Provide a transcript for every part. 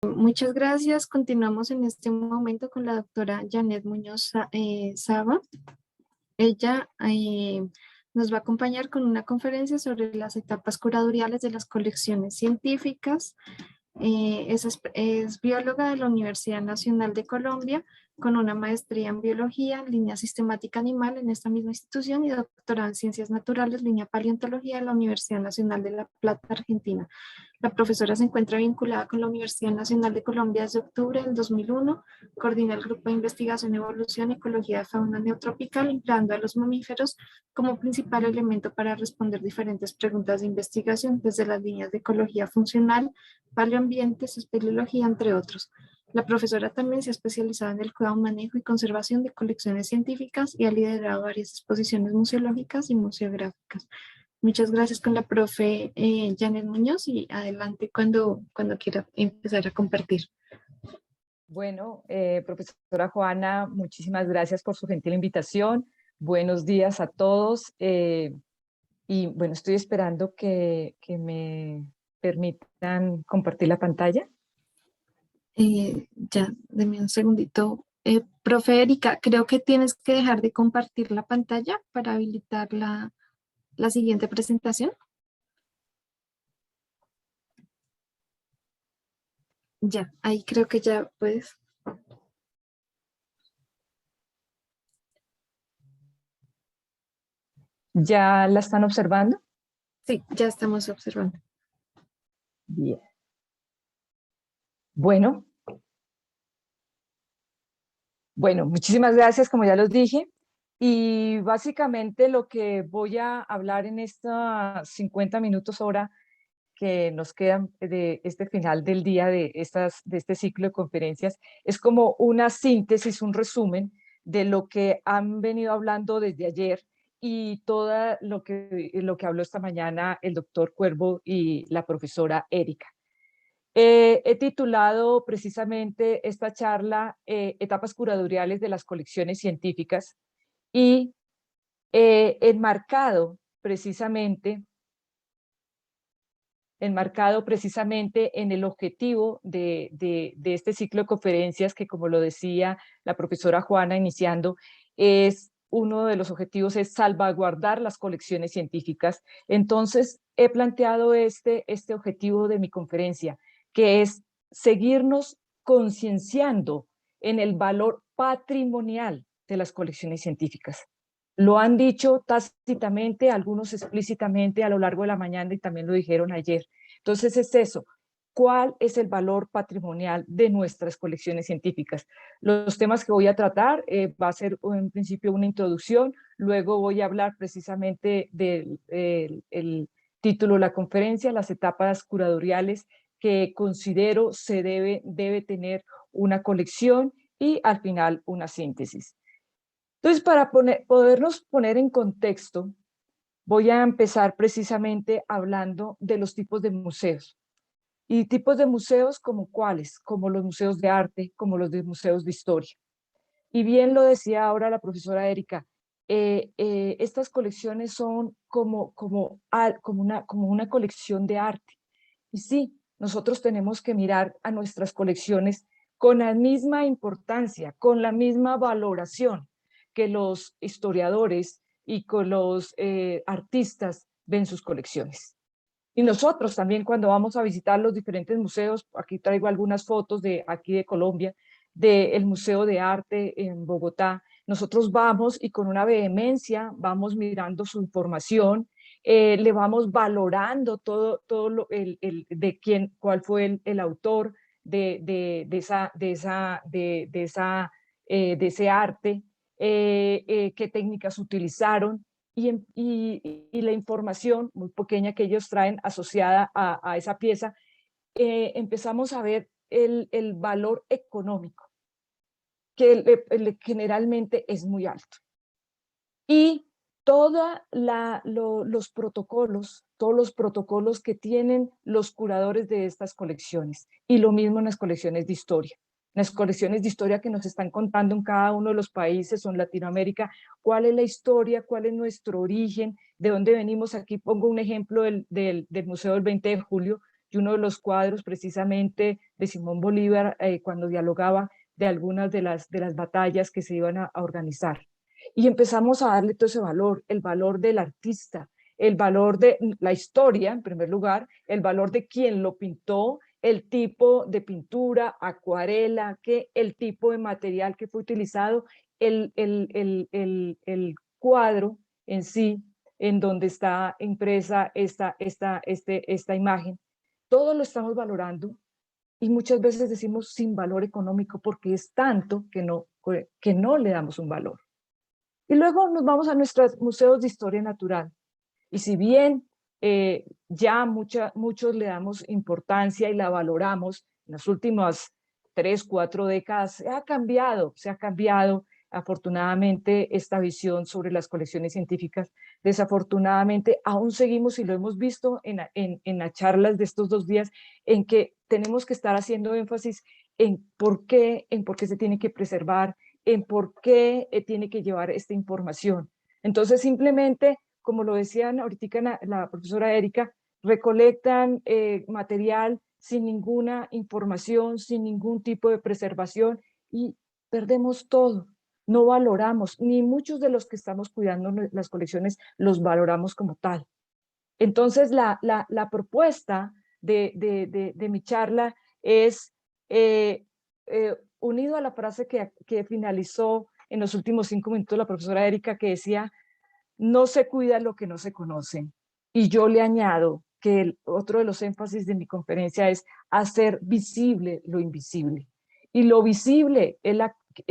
Muchas gracias. Continuamos en este momento con la doctora Janet Muñoz Saba. Ella nos va a acompañar con una conferencia sobre las etapas curatoriales de las colecciones científicas. Es bióloga de la Universidad Nacional de Colombia, con una maestría en biología, línea sistemática animal en esta misma institución y doctorado en ciencias naturales, línea paleontología de la Universidad Nacional de La Plata, Argentina. La profesora se encuentra vinculada con la Universidad Nacional de Colombia desde octubre del 2001, coordina el Grupo de Investigación, Evolución y Ecología de Fauna Neotropical, empleando a los mamíferos como principal elemento para responder diferentes preguntas de investigación, desde las líneas de ecología funcional, paleoambientes, espeleología, entre otros. La profesora también se ha especializado en el cuidado, manejo y conservación de colecciones científicas y ha liderado varias exposiciones museológicas y museográficas. Muchas gracias con la profe Janet Muñoz y adelante cuando quiera empezar a compartir. Bueno, profesora Joana, muchísimas gracias por su gentil invitación. Buenos días a todos. Y bueno, estoy esperando que me permitan compartir la pantalla. Ya, deme un segundito. Profe Erika, creo que tienes que dejar de compartir la pantalla para habilitar la siguiente presentación. Ya, ahí creo que ya puedes. ¿Ya la están observando? Sí, ya estamos observando. Bien. Bueno, muchísimas gracias, como ya los dije. Y básicamente lo que voy a hablar en estos 50 minutos hora que nos quedan de este final del día de este ciclo de conferencias es como una síntesis, un resumen de lo que han venido hablando desde ayer y todo lo que habló esta mañana el doctor Cuervo y la profesora Erika. He titulado precisamente esta charla Etapas curatoriales de las colecciones científicas y enmarcado precisamente en el objetivo de este ciclo de conferencias que, como lo decía la profesora Juana iniciando, uno de los objetivos es salvaguardar las colecciones científicas. Entonces, he planteado este objetivo de mi conferencia, que es seguirnos concienciando en el valor patrimonial de las colecciones científicas. Lo han dicho tácitamente, algunos explícitamente a lo largo de la mañana y también lo dijeron ayer. Entonces es eso, ¿cuál es el valor patrimonial de nuestras colecciones científicas? Los temas que voy a tratar va a ser en principio una introducción, luego voy a hablar precisamente del el título de la conferencia, las etapas curatoriales que considero se debe tener una colección y al final una síntesis. Entonces, para podernos poner en contexto, voy a empezar precisamente hablando de los tipos de museos. Y tipos de museos como cuáles, como los museos de arte, como los de museos de historia. Y bien lo decía ahora la profesora Erika, estas colecciones son como una colección de arte. Y sí, nosotros tenemos que mirar a nuestras colecciones con la misma importancia, con la misma valoración que los historiadores y con los artistas ven sus colecciones. Y nosotros también cuando vamos a visitar los diferentes museos, aquí traigo algunas fotos de aquí de Colombia, del Museo de Arte en Bogotá, nosotros vamos y con una vehemencia vamos mirando su información, le vamos valorando todo de quién, cuál fue el autor de ese arte, qué técnicas utilizaron, y la información muy pequeña que ellos traen asociada a esa pieza, empezamos a ver el valor económico, que generalmente es muy alto. Y todos los protocolos que tienen los curadores de estas colecciones. Y lo mismo en las colecciones de historia. Las colecciones de historia que nos están contando en cada uno de los países o en Latinoamérica, cuál es la historia, cuál es nuestro origen, de dónde venimos. Aquí pongo un ejemplo del Museo del 20 de Julio, y uno de los cuadros precisamente de Simón Bolívar cuando dialogaba de algunas de las batallas que se iban a organizar. Y empezamos a darle todo ese valor, el valor del artista, el valor de la historia, en primer lugar, el valor de quien lo pintó, el tipo de pintura, acuarela, el tipo de material que fue utilizado, el cuadro en sí, en donde está impresa esta imagen. Todo lo estamos valorando y muchas veces decimos sin valor económico porque es tanto que no le damos un valor. Y luego nos vamos a nuestros museos de historia natural. Y si bien ya muchos le damos importancia y la valoramos, en las últimas 3, 4 décadas se ha cambiado afortunadamente esta visión sobre las colecciones científicas. Desafortunadamente aún seguimos, y lo hemos visto en las charlas de estos 2 días, en que tenemos que estar haciendo énfasis en por qué se tiene que preservar, en por qué tiene que llevar esta información. Entonces simplemente, como lo decían ahorita la profesora Erika, recolectan material sin ninguna información, sin ningún tipo de preservación y perdemos todo. No valoramos, ni muchos de los que estamos cuidando las colecciones los valoramos como tal. Entonces la propuesta de mi charla es, unido a la frase que finalizó en los últimos 5 minutos la profesora Erika, que decía, no se cuida lo que no se conoce. Y yo le añado que otro de los énfasis de mi conferencia es hacer visible lo invisible. Y lo visible es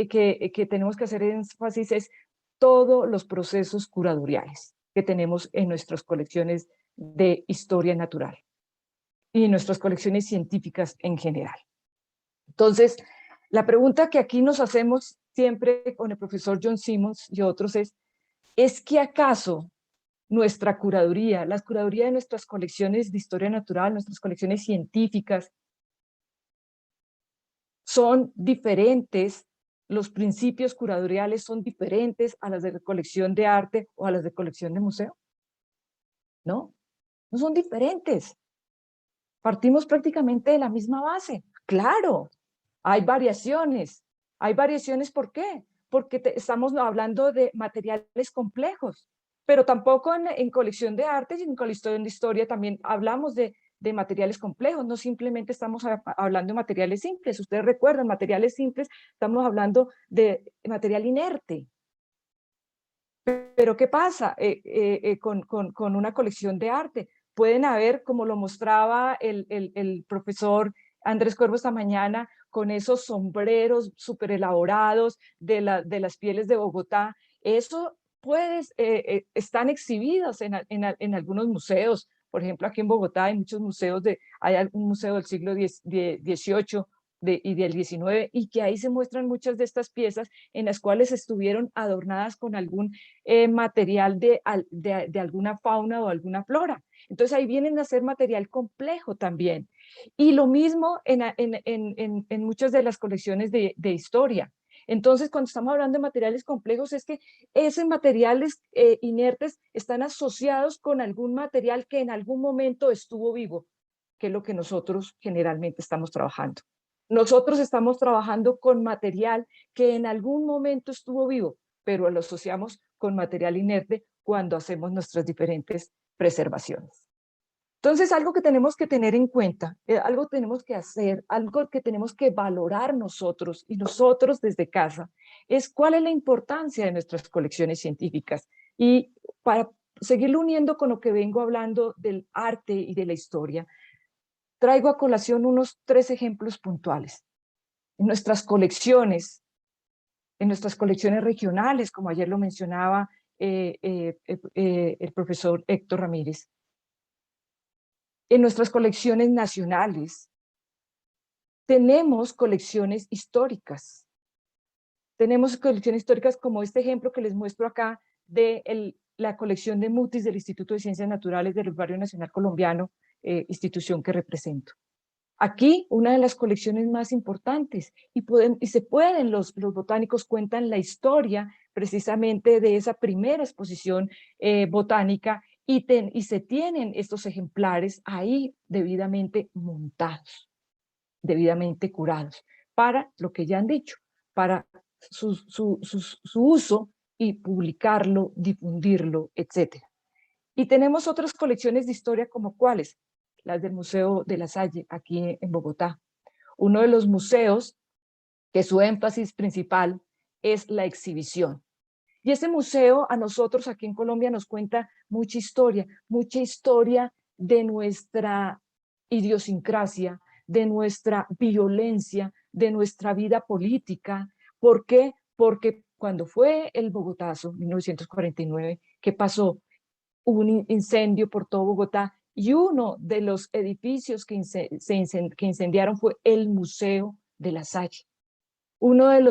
que tenemos que hacer énfasis es todos los procesos curatoriales que tenemos en nuestras colecciones de historia natural y en nuestras colecciones científicas en general. Entonces, la pregunta que aquí nos hacemos siempre con el profesor John Simmons y otros ¿es que acaso nuestra curaduría, la curaduría de nuestras colecciones de historia natural, nuestras colecciones científicas, son diferentes, los principios curatoriales son diferentes a las de colección de arte o a las de colección de museo? No, no son diferentes. Partimos prácticamente de la misma base. Claro, hay variaciones. Hay variaciones, ¿por qué? Porque estamos hablando de materiales complejos, pero tampoco en colección de arte y en colección de historia también hablamos de materiales complejos, no simplemente estamos hablando de materiales simples. Ustedes recuerdan, materiales simples, estamos hablando de material inerte. Pero ¿qué pasa con una colección de arte? Pueden haber, como lo mostraba el profesor Andrés Cuervo esta mañana, con esos sombreros súper elaborados de las pieles de Bogotá. Eso están exhibidos en algunos museos. Por ejemplo, aquí en Bogotá hay muchos museos, hay un museo del siglo XVIII y del XIX, y que ahí se muestran muchas de estas piezas en las cuales estuvieron adornadas con algún material de alguna fauna o alguna flora. Entonces ahí vienen a ser material complejo también. Y lo mismo en muchas de las colecciones de historia. Entonces, cuando estamos hablando de materiales complejos, es que esos materiales inertes están asociados con algún material que en algún momento estuvo vivo, que es lo que nosotros generalmente estamos trabajando. Nosotros estamos trabajando con material que en algún momento estuvo vivo, pero lo asociamos con material inerte cuando hacemos nuestras diferentes preservaciones. Entonces, algo que tenemos que tener en cuenta, algo tenemos que hacer, algo que tenemos que valorar nosotros y nosotros desde casa, es cuál es la importancia de nuestras colecciones científicas. Y para seguirlo uniendo con lo que vengo hablando del arte y de la historia, traigo a colación unos 3 ejemplos puntuales. En nuestras colecciones regionales, como ayer lo mencionaba el profesor Héctor Ramírez, en nuestras colecciones nacionales, tenemos colecciones históricas. Tenemos colecciones históricas como este ejemplo que les muestro acá de la colección de Mutis del Instituto de Ciencias Naturales del Herbario Nacional Colombiano, institución que represento. Aquí, una de las colecciones más importantes, los botánicos cuentan la historia precisamente de esa primera exposición botánica y se tienen estos ejemplares ahí debidamente montados, debidamente curados, para lo que ya han dicho, para su uso y publicarlo, difundirlo, etcétera. Y tenemos otras colecciones de historia como cuáles, las del Museo de la Salle, aquí en Bogotá. Uno de los museos que su énfasis principal es la exhibición. Y ese museo a nosotros aquí en Colombia nos cuenta mucha historia de nuestra idiosincrasia, de nuestra violencia, de nuestra vida política. ¿Por qué? Porque cuando fue el Bogotazo, 1949, ¿qué pasó? Hubo un incendio por todo Bogotá y uno de los edificios que incendiaron fue el Museo de la Salle. Uno de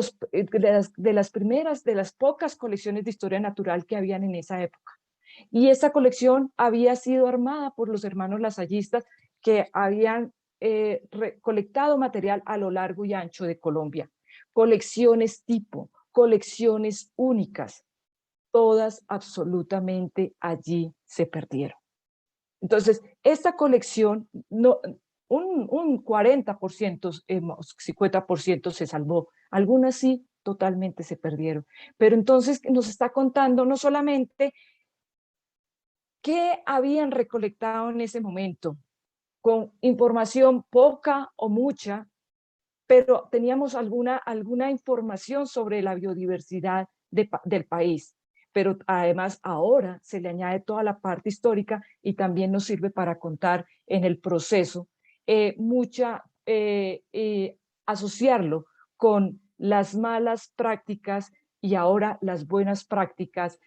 las primeras, de las pocas colecciones de historia natural que habían en esa época. Y esa colección había sido armada por los hermanos lasallistas que habían recolectado material a lo largo y ancho de Colombia. Colecciones tipo, colecciones únicas, todas absolutamente allí se perdieron. Entonces, esta colección, no, un 40%, 50% se salvó, algunas sí, totalmente se perdieron. Pero entonces nos está contando no solamente qué habían recolectado en ese momento, con información poca o mucha, pero teníamos alguna información sobre la biodiversidad del país. Pero además ahora se le añade toda la parte histórica y también nos sirve para contar en el proceso asociarlo con las malas prácticas y ahora las buenas prácticas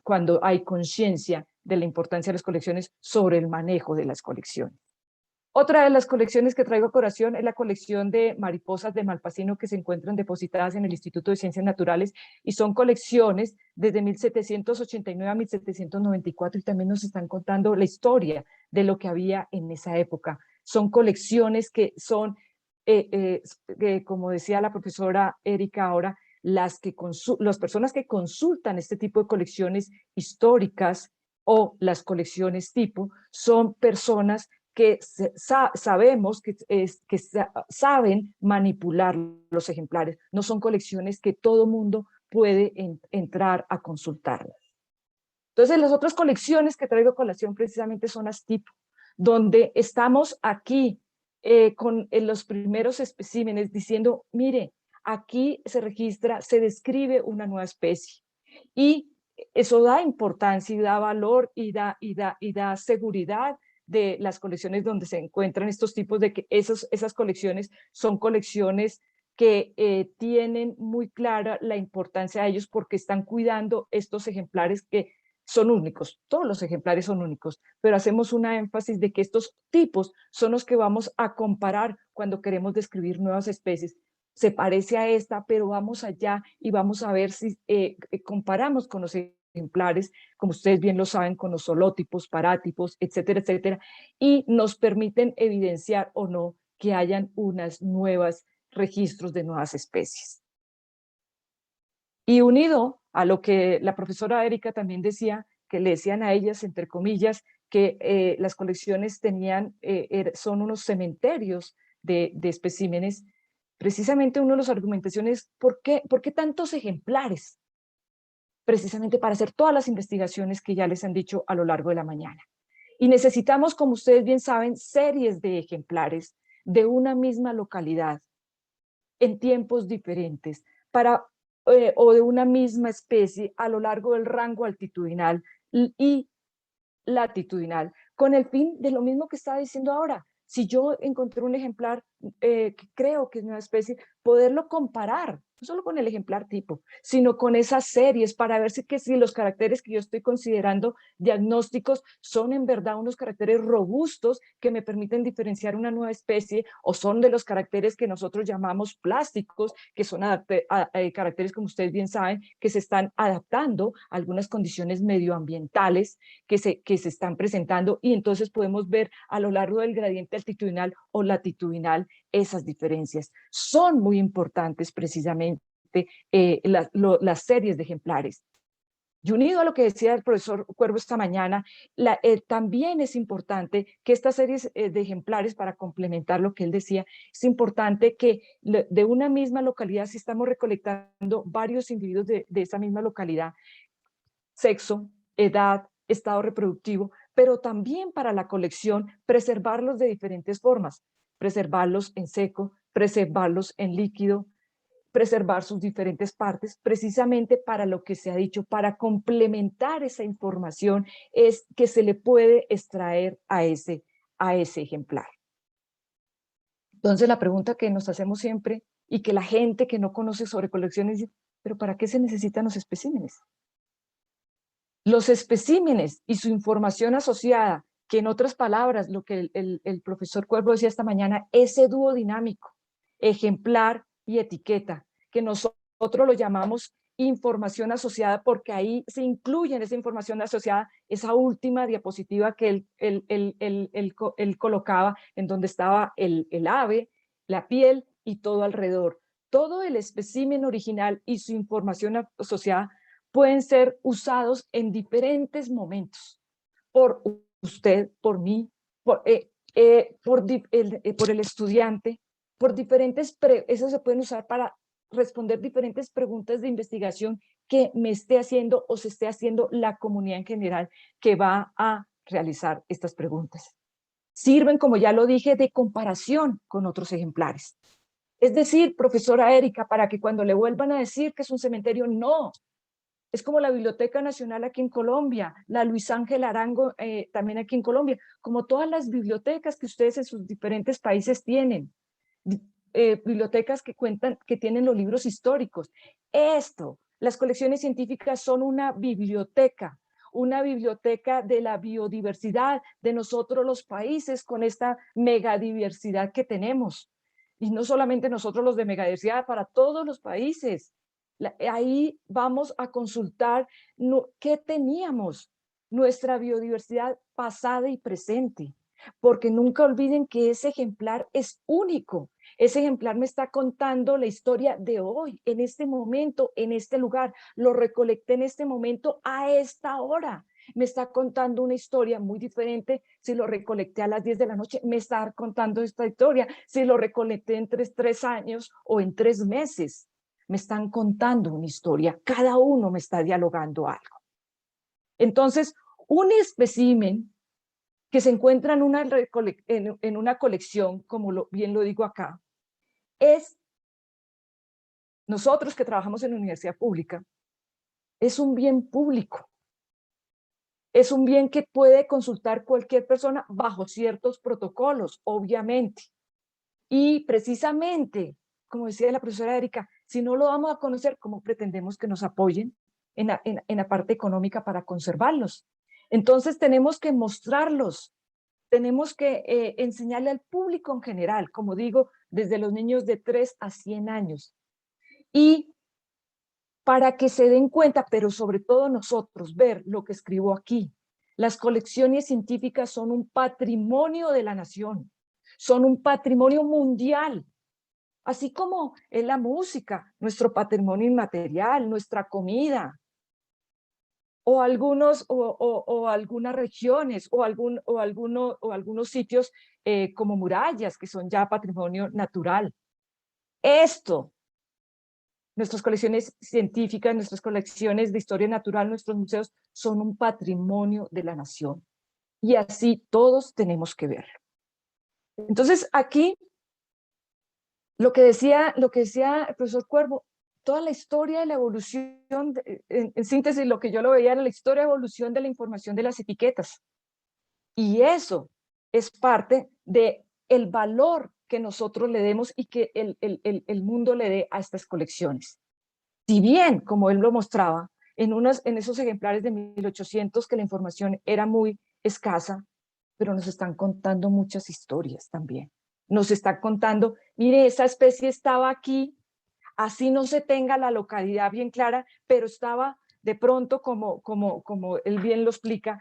cuando hay conciencia de la importancia de las colecciones sobre el manejo de las colecciones. Otra de las colecciones que traigo a colación es la colección de mariposas de Malpasino que se encuentran depositadas en el Instituto de Ciencias Naturales y son colecciones desde 1789 a 1794 y también nos están contando la historia de lo que había en esa época. Son colecciones que son, como decía la profesora Erika ahora, las personas que consultan este tipo de colecciones históricas o las colecciones tipo son personas que sabemos que saben manipular los ejemplares. No son colecciones que todo mundo puede entrar a consultarlas. Entonces, las otras colecciones que traigo a colación precisamente son las tipo, donde estamos aquí con los primeros especímenes diciendo, mire, aquí se registra, se describe una nueva especie. Y eso da importancia y da valor y da seguridad de las colecciones donde se encuentran estos tipos de que esas colecciones son colecciones que tienen muy clara la importancia de ellos porque están cuidando estos ejemplares que son únicos, todos los ejemplares son únicos, pero hacemos una énfasis de que estos tipos son los que vamos a comparar cuando queremos describir nuevas especies. Se parece a esta, pero vamos allá y vamos a ver si comparamos con los ejemplares, como ustedes bien lo saben, con los holotipos, parátipos, etcétera, etcétera, y nos permiten evidenciar o no que hayan unas nuevas registros de nuevas especies. Y unido a lo que la profesora Erika también decía, que le decían a ellas, entre comillas, que las colecciones son unos cementerios de especímenes, precisamente una de las argumentaciones, ¿por qué tantos ejemplares? Precisamente para hacer todas las investigaciones que ya les han dicho a lo largo de la mañana. Y necesitamos, como ustedes bien saben, series de ejemplares de una misma localidad en tiempos diferentes o de una misma especie a lo largo del rango altitudinal y latitudinal, con el fin de lo mismo que estaba diciendo ahora. Si yo encontré un ejemplar que creo que es una especie, poderlo comparar, no solo con el ejemplar tipo, sino con esas series para ver si los caracteres que yo estoy considerando diagnósticos son en verdad unos caracteres robustos que me permiten diferenciar una nueva especie o son de los caracteres que nosotros llamamos plásticos, que son caracteres, como ustedes bien saben, que se están adaptando a algunas condiciones medioambientales que se están presentando y entonces podemos ver a lo largo del gradiente altitudinal o latitudinal esas diferencias. Son muy importantes precisamente las series de ejemplares. Y unido a lo que decía el profesor Cuervo esta mañana, también es importante que estas series de ejemplares, para complementar lo que él decía, es importante que de una misma localidad, si estamos recolectando varios individuos de esa misma localidad, sexo, edad, estado reproductivo, pero también para la colección, preservarlos de diferentes formas, preservarlos en seco, preservarlos en líquido, preservar sus diferentes partes, precisamente para lo que se ha dicho, para complementar esa información es que se le puede extraer a ese ejemplar. Entonces la pregunta que nos hacemos siempre y que la gente que no conoce sobre colecciones dice, ¿pero para qué se necesitan los especímenes? Los especímenes y su información asociada, que en otras palabras, lo que el profesor Cuervo decía esta mañana, ese dúo dinámico, ejemplar y etiqueta, que nosotros lo llamamos información asociada, porque ahí se incluye en esa información asociada esa última diapositiva que él colocaba, en donde estaba el ave, la piel y todo alrededor. Todo el espécimen original y su información asociada pueden ser usados en diferentes momentos, por usted, por mí, por el estudiante, por diferentes, eso se pueden usar para responder diferentes preguntas de investigación que me esté haciendo o se esté haciendo la comunidad en general que va a realizar estas preguntas. Sirven, como ya lo dije, de comparación con otros ejemplares. Es decir, profesora Erika, para que cuando le vuelvan a decir que es un cementerio, no. Es como la Biblioteca Nacional aquí en Colombia, la Luis Ángel Arango también aquí en Colombia, como todas las bibliotecas que ustedes en sus diferentes países tienen, bibliotecas que cuentan, que tienen los libros históricos. Las colecciones científicas son una biblioteca de la biodiversidad de nosotros los países con esta megadiversidad que tenemos. Y no solamente nosotros los de megadiversidad, para todos los países. Ahí vamos a consultar qué teníamos, nuestra biodiversidad pasada y presente, porque nunca olviden que ese ejemplar es único. Ese ejemplar me está contando la historia de hoy, en este momento, en este lugar. Lo recolecté en este momento, a esta hora. Me está contando una historia muy diferente si lo recolecté a las 10 de la noche. Me está contando esta historia si lo recolecté en 3 años o en 3 meses. Me están contando una historia, cada uno me está dialogando algo. Entonces, un espécimen que se encuentra en una colección, como bien lo digo acá, es, nosotros que trabajamos en la universidad pública, es un bien público. Es un bien que puede consultar cualquier persona bajo ciertos protocolos, obviamente. Y precisamente, como decía la profesora Erika, si no lo vamos a conocer, ¿cómo pretendemos que nos apoyen en la parte económica para conservarlos? Entonces tenemos que mostrarlos, tenemos que enseñarle al público en general, como digo, desde los niños de 3 a 100 años. Y para que se den cuenta, pero sobre todo nosotros, ver lo que escribo aquí. Las colecciones científicas son un patrimonio de la nación, son un patrimonio mundial, así como es la música, nuestro patrimonio inmaterial, nuestra comida, o algunas regiones, o algunos sitios como murallas, que son ya patrimonio natural. Nuestras colecciones científicas, nuestras colecciones de historia natural, nuestros museos son un patrimonio de la nación. Y así todos tenemos que ver. Entonces aquí, lo que decía el profesor Cuervo, toda la historia de la evolución, en síntesis lo que yo lo veía era la historia de evolución de la información de las etiquetas. Y eso es parte del valor que nosotros le demos y que el mundo le dé a estas colecciones. Si bien, como él lo mostraba, en esos ejemplares de 1800 que la información era muy escasa, pero nos están contando muchas historias también. Nos están contando, mire, esa especie estaba aquí, así no se tenga la localidad bien clara, pero estaba de pronto, como él bien lo explica,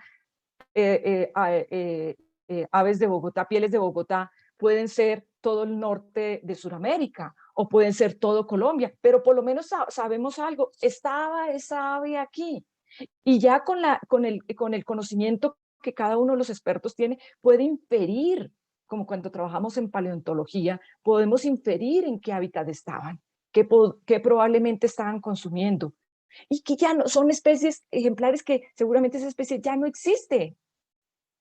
aves de Bogotá, pieles de Bogotá, pueden ser todo el norte de Sudamérica o pueden ser todo Colombia, pero por lo menos sabemos algo, estaba esa ave aquí. Y ya con el conocimiento que cada uno de los expertos tiene, puede inferir, como cuando trabajamos en paleontología, podemos inferir en qué hábitat estaban, qué probablemente estaban consumiendo, y que ya no son especies ejemplares que seguramente esa especie ya no existe.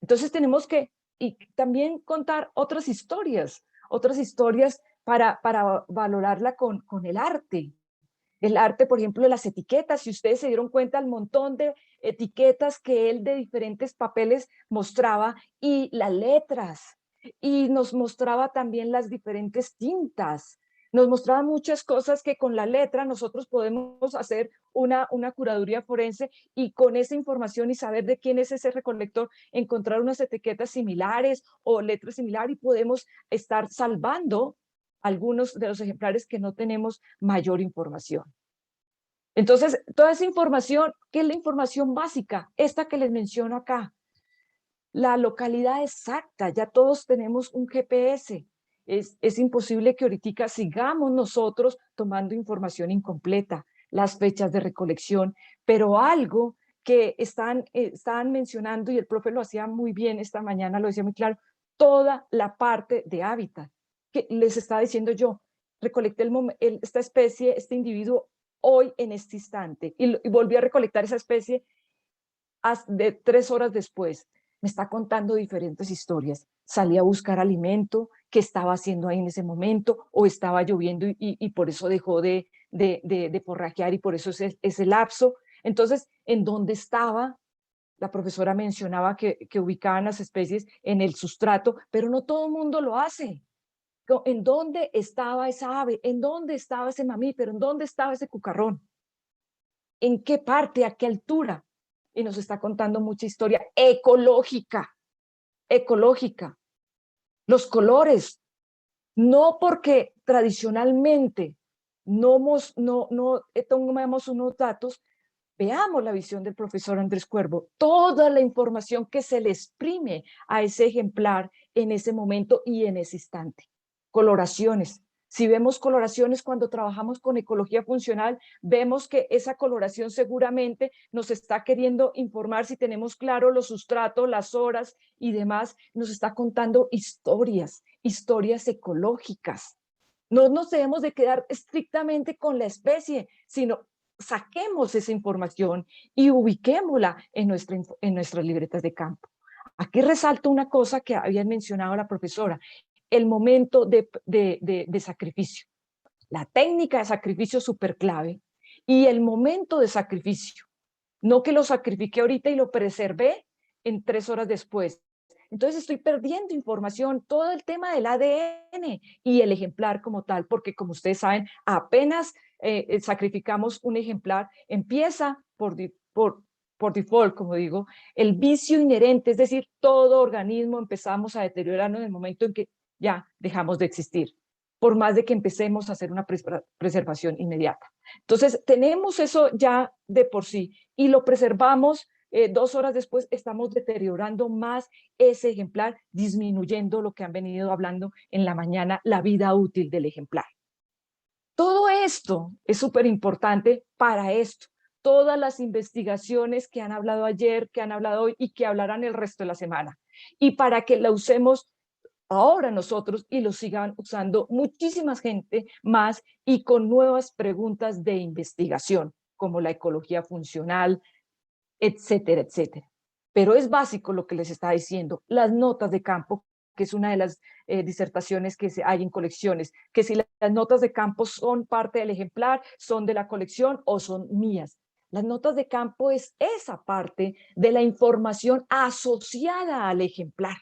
Entonces tenemos que y también contar otras historias para valorarla con el arte. El arte, por ejemplo, de las etiquetas. Si ustedes se dieron cuenta, el montón de etiquetas que él de diferentes papeles mostraba, y las letras, y nos mostraba también las diferentes tintas. Nos mostraba muchas cosas que con la letra nosotros podemos hacer una curaduría forense, y con esa información y saber de quién es ese recolector, encontrar unas etiquetas similares o letras similares, y podemos estar salvando algunos de los ejemplares que no tenemos mayor información. Entonces, toda esa información, ¿qué es la información básica? Esta que les menciono acá. La localidad exacta, ya todos tenemos un GPS. Es imposible que ahorita sigamos nosotros tomando información incompleta, las fechas de recolección, pero algo que están mencionando, y el profe lo hacía muy bien esta mañana, lo decía muy claro, toda la parte de hábitat, que les estaba diciendo yo, recolecté esta especie, este individuo hoy en este instante, y volví a recolectar esa especie de 3 horas después. Me está contando diferentes historias. Salí a buscar alimento, qué estaba haciendo ahí en ese momento, o estaba lloviendo y por eso dejó de forrajear, y por eso ese lapso. Entonces, ¿en dónde estaba? La profesora mencionaba que ubicaban las especies en el sustrato, pero no todo el mundo lo hace. ¿En dónde estaba esa ave? ¿En dónde estaba ese mamífero? ¿En dónde estaba ese cucarrón? ¿En qué parte? ¿A qué altura? Y nos está contando mucha historia ecológica, ecológica. Los colores, no porque tradicionalmente no tomemos unos datos, veamos la visión del profesor Andrés Cuervo, toda la información que se le exprime a ese ejemplar en ese momento y en ese instante. Coloraciones. Si vemos coloraciones cuando trabajamos con ecología funcional, vemos que esa coloración seguramente nos está queriendo informar, si tenemos claro los sustratos, las horas y demás, nos está contando historias ecológicas. No nos debemos de quedar estrictamente con la especie, sino saquemos esa información y ubiquémosla en nuestras libretas de campo. Aquí resalto una cosa que había mencionado la profesora, el momento de sacrificio. La técnica de sacrificio es súper clave, y el momento de sacrificio. No que lo sacrifiqué ahorita y lo preservé en 3 horas después. Entonces estoy perdiendo información, todo el tema del ADN y el ejemplar como tal, porque como ustedes saben, apenas sacrificamos un ejemplar, empieza por default, como digo, el vicio inherente, es decir, todo organismo empezamos a deteriorarnos en el momento en que ya dejamos de existir, por más de que empecemos a hacer una preservación inmediata. Entonces, tenemos eso ya de por sí, y lo preservamos. 2 horas después estamos deteriorando más ese ejemplar, disminuyendo lo que han venido hablando en la mañana, la vida útil del ejemplar. Todo esto es súper importante para esto. Todas las investigaciones que han hablado ayer, que han hablado hoy y que hablarán el resto de la semana. Y para que la usemos ahora nosotros y lo sigan usando muchísima gente más, y con nuevas preguntas de investigación, como la ecología funcional, etcétera, etcétera. Pero es básico lo que les está diciendo, las notas de campo, que es una de las disertaciones que hay en colecciones, que si las notas de campo son parte del ejemplar, son de la colección o son mías. Las notas de campo es esa parte de la información asociada al ejemplar.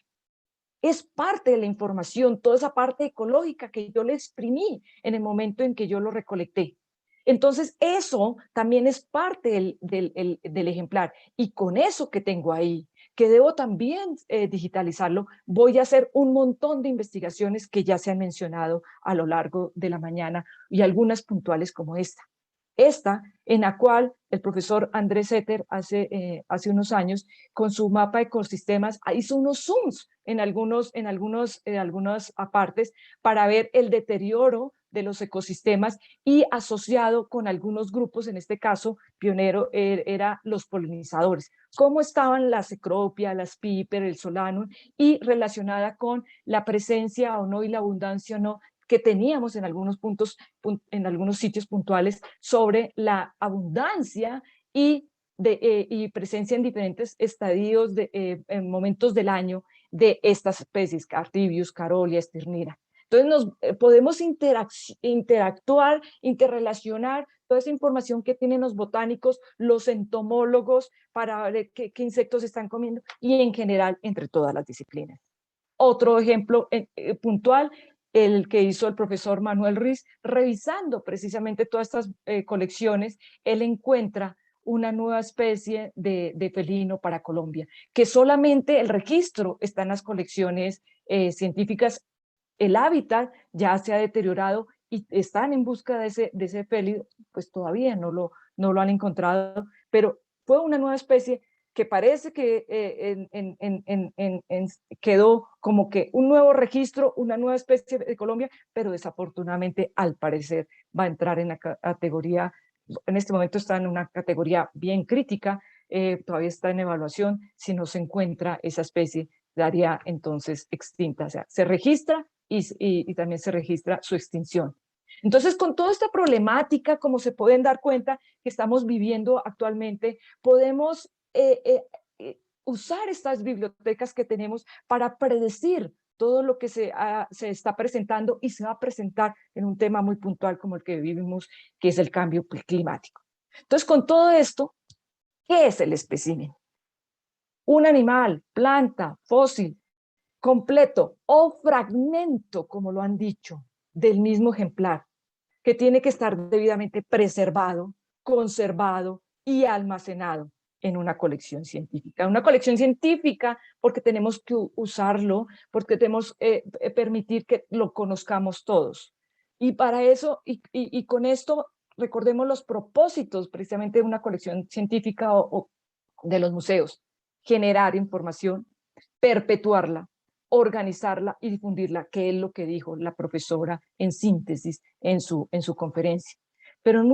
Es parte de la información, toda esa parte ecológica que yo le exprimí en el momento en que yo lo recolecté. Entonces, eso también es parte del ejemplar. Y con eso que tengo ahí, que debo también digitalizarlo, voy a hacer un montón de investigaciones que ya se han mencionado a lo largo de la mañana, y algunas puntuales como esta. Esta, en la cual el profesor Andrés Setter hace unos años, con su mapa de ecosistemas, hizo unos zooms en algunas partes para ver el deterioro de los ecosistemas y asociado con algunos grupos, en este caso pionero era los polinizadores. Cómo estaban la cecropia, las píper, el solanum, y relacionada con la presencia o no y la abundancia o no que teníamos en algunos puntos, en algunos sitios puntuales, sobre la abundancia y presencia en diferentes estadios, en momentos del año, de estas especies, Cartibius, Carolia, Estirnira. Entonces podemos interactuar, interrelacionar toda esa información que tienen los botánicos, los entomólogos, para ver qué insectos están comiendo, y en general entre todas las disciplinas. Otro ejemplo puntual, el que hizo el profesor Manuel Ruiz, revisando precisamente todas estas colecciones, él encuentra una nueva especie de felino para Colombia, que solamente el registro está en las colecciones científicas, el hábitat ya se ha deteriorado y están en busca de ese felido, pues todavía no lo han encontrado, pero fue una nueva especie que parece que quedó como que un nuevo registro, una nueva especie de Colombia, pero desafortunadamente al parecer va a entrar en la categoría, en este momento está en una categoría bien crítica, todavía está en evaluación. Si no se encuentra esa especie, daría entonces extinta, o sea, se registra y también se registra su extinción. Entonces, con toda esta problemática, como se pueden dar cuenta que estamos viviendo actualmente, podemos usar estas bibliotecas que tenemos para predecir todo lo que se está presentando y se va a presentar en un tema muy puntual como el que vivimos, que es el cambio climático. Entonces, con todo esto, ¿qué es el espécimen? Un animal, planta, fósil, completo o fragmento, como lo han dicho, del mismo ejemplar, que tiene que estar debidamente preservado, conservado y almacenado en una colección científica. Una colección científica porque tenemos que usarlo, porque tenemos que permitir que lo conozcamos todos. Y para eso, y con esto, recordemos los propósitos precisamente de una colección científica o de los museos: generar información, perpetuarla, organizarla y difundirla, que es lo que dijo la profesora en síntesis en su conferencia. Pero en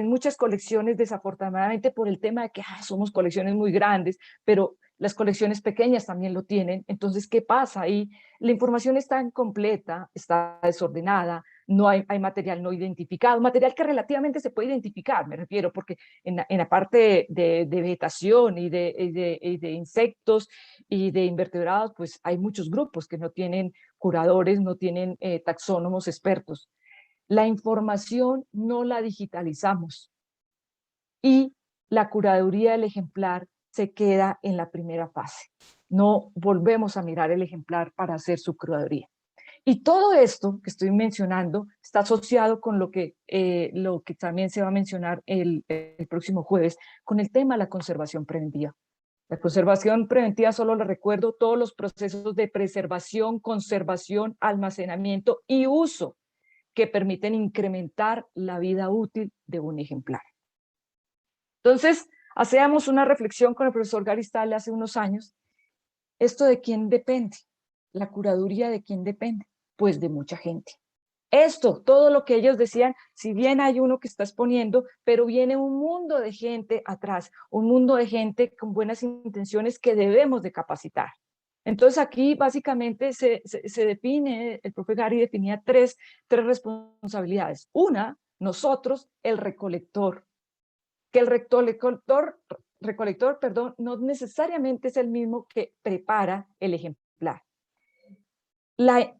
muchas colecciones, desafortunadamente, por el tema de que somos colecciones muy grandes, pero las colecciones pequeñas también lo tienen. Entonces, ¿qué pasa ahí? La información está incompleta, está desordenada, no hay material no identificado, material que relativamente se puede identificar, me refiero, porque en la parte de vegetación y de insectos y de invertebrados, pues hay muchos grupos que no tienen curadores, no tienen taxónomos expertos. La información no la digitalizamos y la curaduría del ejemplar se queda en la primera fase. No volvemos a mirar el ejemplar para hacer su curaduría. Y todo esto que estoy mencionando está asociado con lo que también se va a mencionar el próximo jueves, con el tema de la conservación preventiva. La conservación preventiva, solo le recuerdo, todos los procesos de preservación, conservación, almacenamiento y uso que permiten incrementar la vida útil de un ejemplar. Entonces, hacíamos una reflexión con el profesor Garistale hace unos años. ¿Esto de quién depende? ¿La curaduría de quién depende? Pues de mucha gente. Esto, todo lo que ellos decían, si bien hay uno que está exponiendo, pero viene un mundo de gente atrás, un mundo de gente con buenas intenciones que debemos de capacitar. Entonces aquí básicamente se define, el propio Gary definía tres responsabilidades. Una, nosotros, el recolector, que el recolector, perdón, no necesariamente es el mismo que prepara el ejemplar.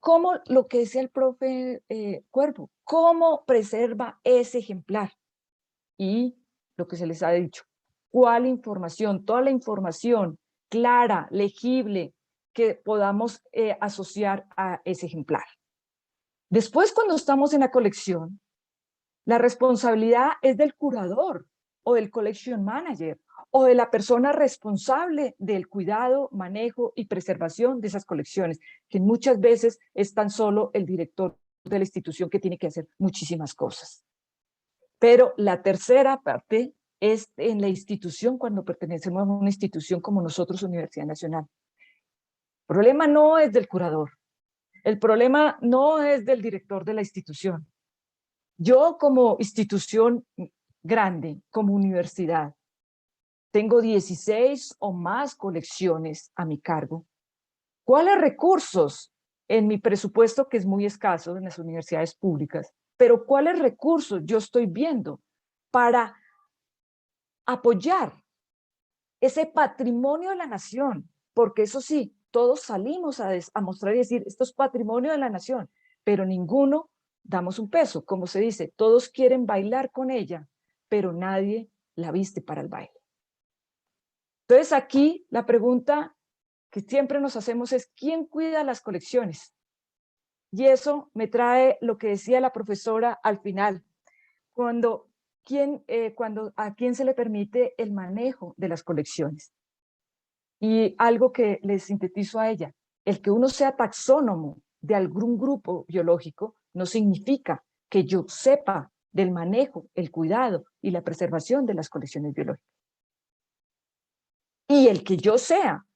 Cómo, lo que decía el profe Cuervo, cómo preserva ese ejemplar y lo que se les ha dicho, cuál información, toda la información clara, legible, que podamos asociar a ese ejemplar. Después, cuando estamos en la colección, la responsabilidad es del curador o del collection manager o de la persona responsable del cuidado, manejo y preservación de esas colecciones, que muchas veces es tan solo el director de la institución que tiene que hacer muchísimas cosas. Pero la tercera parte es en la institución, cuando pertenecemos a una institución como nosotros, Universidad Nacional. El problema no es del curador, el problema no es del director de la institución, Yo como institución grande, como universidad, tengo 16 o más colecciones a mi cargo. ¿Cuáles recursos en mi presupuesto, que es muy escaso en las universidades públicas, pero cuáles recursos yo estoy viendo para apoyar ese patrimonio de la nación? Porque eso sí, todos salimos a mostrar y decir, esto es patrimonio de la nación, pero ninguno damos un peso. Como se dice, todos quieren bailar con ella, pero nadie la viste para el baile. Entonces aquí la pregunta que siempre nos hacemos es, ¿quién cuida las colecciones? Y eso me trae lo que decía la profesora al final, cuando, a quién se le permite el manejo de las colecciones. Y algo que le sintetizo a ella, el que uno sea taxónomo de algún grupo biológico no significa que yo sepa del manejo, el cuidado y la preservación de las colecciones biológicas. Y el que yo sea,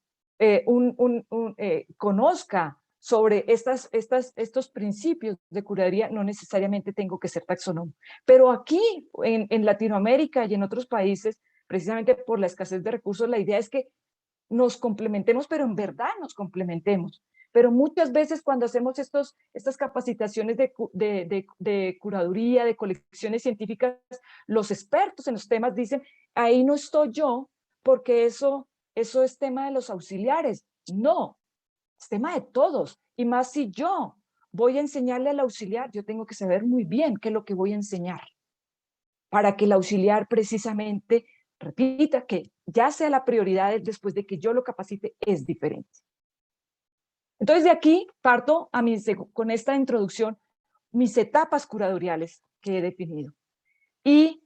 conozca sobre estos principios de curaduría, no necesariamente tengo que ser taxónomo. Pero aquí, en Latinoamérica y en otros países, precisamente por la escasez de recursos, la idea es que nos complementemos, pero en verdad nos complementemos. Pero muchas veces cuando hacemos estas capacitaciones de curaduría, de colecciones científicas, los expertos en los temas dicen, ahí no estoy yo, porque eso es tema de los auxiliares. No, es tema de todos. Y más si yo voy a enseñarle al auxiliar, yo tengo que saber muy bien qué es lo que voy a enseñar, para que el auxiliar precisamente repita que ya sea la prioridad después de que yo lo capacite es diferente. Entonces de aquí parto con esta introducción mis etapas curatoriales que he definido. Y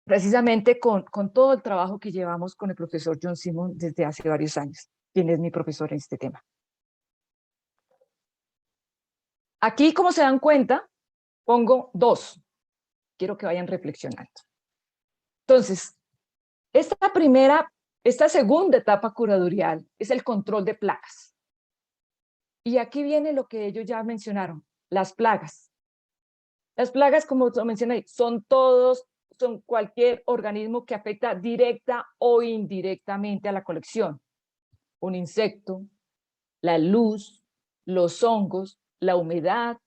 precisamente con todo el trabajo que llevamos con el profesor John Simon desde hace varios años, quien es mi profesor en este tema. Aquí, como se dan cuenta, pongo 2. Quiero que vayan reflexionando. Entonces, esta segunda etapa curatorial es el control de plagas. Y aquí viene lo que ellos ya mencionaron, las plagas. Las plagas, como lo mencioné, son cualquier organismo que afecta directa o indirectamente a la colección. Un insecto, la luz, los hongos, la humedad,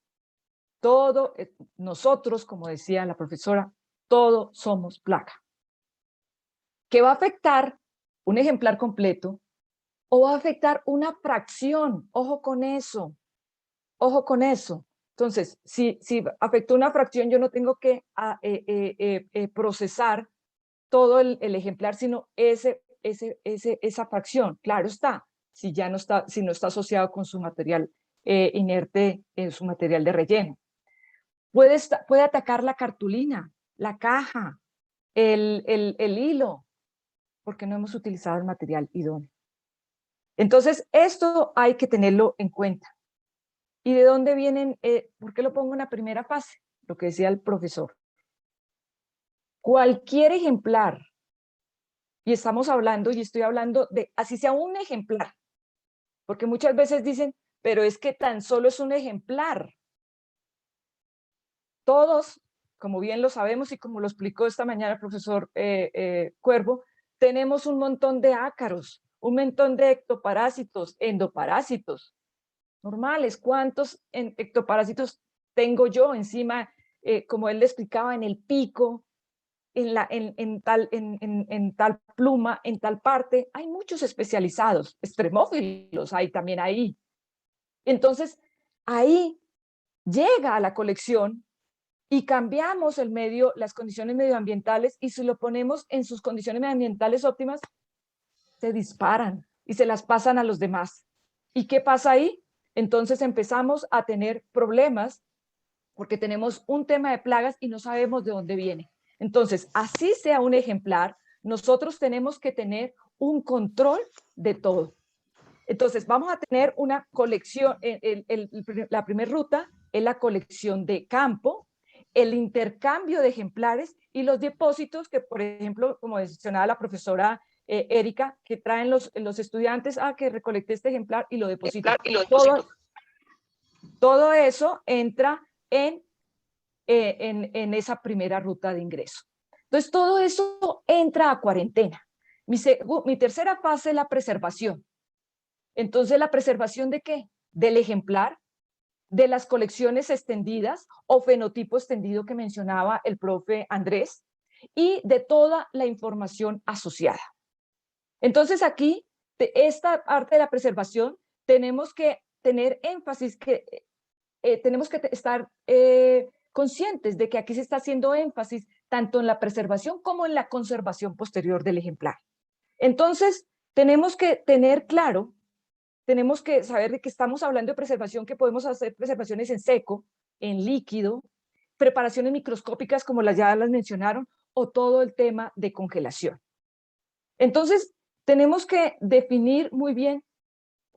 todo, nosotros, como decía la profesora, todos somos plaga. ¿Qué va a afectar un ejemplar completo o va a afectar una fracción? Ojo con eso, ojo con eso. Entonces, si afectó una fracción, yo no tengo que procesar todo el ejemplar, sino esa fracción. Claro está, si no está asociado con su material inerte, en su material de relleno. Puede atacar la cartulina, la caja, el hilo, porque no hemos utilizado el material idóneo. Entonces, esto hay que tenerlo en cuenta. ¿Y de dónde vienen? ¿Por qué lo pongo en la primera fase? Lo que decía el profesor. Cualquier ejemplar, y estamos hablando, y estoy hablando de, así sea un ejemplar, porque muchas veces dicen, pero es que tan solo es un ejemplar. Todos, como bien lo sabemos y como lo explicó esta mañana el profesor Cuervo, tenemos un montón de ácaros, un montón de ectoparásitos, endoparásitos normales. ¿Cuántos ectoparásitos tengo yo encima, como él le explicaba, en el pico, en tal pluma, en tal parte? Hay muchos especializados, extremófilos hay también ahí. Entonces, ahí llega a la colección y cambiamos el medio, las condiciones medioambientales, y si lo ponemos en sus condiciones medioambientales óptimas, se disparan y se las pasan a los demás. ¿Y qué pasa ahí? Entonces empezamos a tener problemas porque tenemos un tema de plagas y no sabemos de dónde viene. Entonces, así sea un ejemplar, nosotros tenemos que tener un control de todo. Entonces, vamos a tener una colección, la primera ruta es la colección de campo, el intercambio de ejemplares y los depósitos que, por ejemplo, como mencionaba la profesora Erika, que traen los estudiantes a que recolecte este ejemplar y lo depositen. Todo eso entra en en esa primera ruta de ingreso. Entonces, todo eso entra a cuarentena. Mi tercera fase es la preservación. Entonces, ¿la preservación de qué? Del ejemplar, de las colecciones extendidas o fenotipo extendido que mencionaba el profe Andrés, y de toda la información asociada. Entonces, aquí, esta parte de la preservación, tenemos que tener énfasis, que tenemos que estar conscientes de que aquí se está haciendo énfasis tanto en la preservación como en la conservación posterior del ejemplar. Entonces, tenemos que tener claro, tenemos que saber de que estamos hablando de preservación, que podemos hacer preservaciones en seco, en líquido, preparaciones microscópicas como ya las mencionaron, o todo el tema de congelación. Entonces, tenemos que definir muy bien,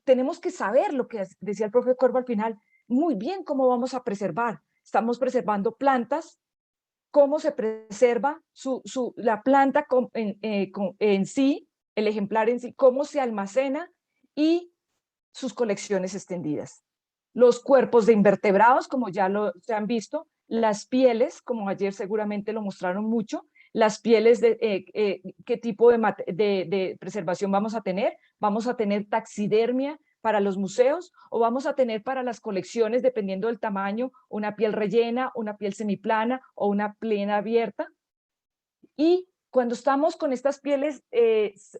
tenemos que saber lo que decía el profe Corvo al final, muy bien cómo vamos a preservar. Estamos preservando plantas, cómo se preserva la planta en sí, el ejemplar en sí, cómo se almacena y sus colecciones extendidas. Los cuerpos de invertebrados, como ya se han visto, las pieles, como ayer seguramente lo mostraron mucho, las pieles, qué tipo de preservación vamos a tener. Vamos a tener taxidermia para los museos o vamos a tener para las colecciones, dependiendo del tamaño, una piel rellena, una piel semiplana o una plena abierta. Y cuando estamos con estas pieles,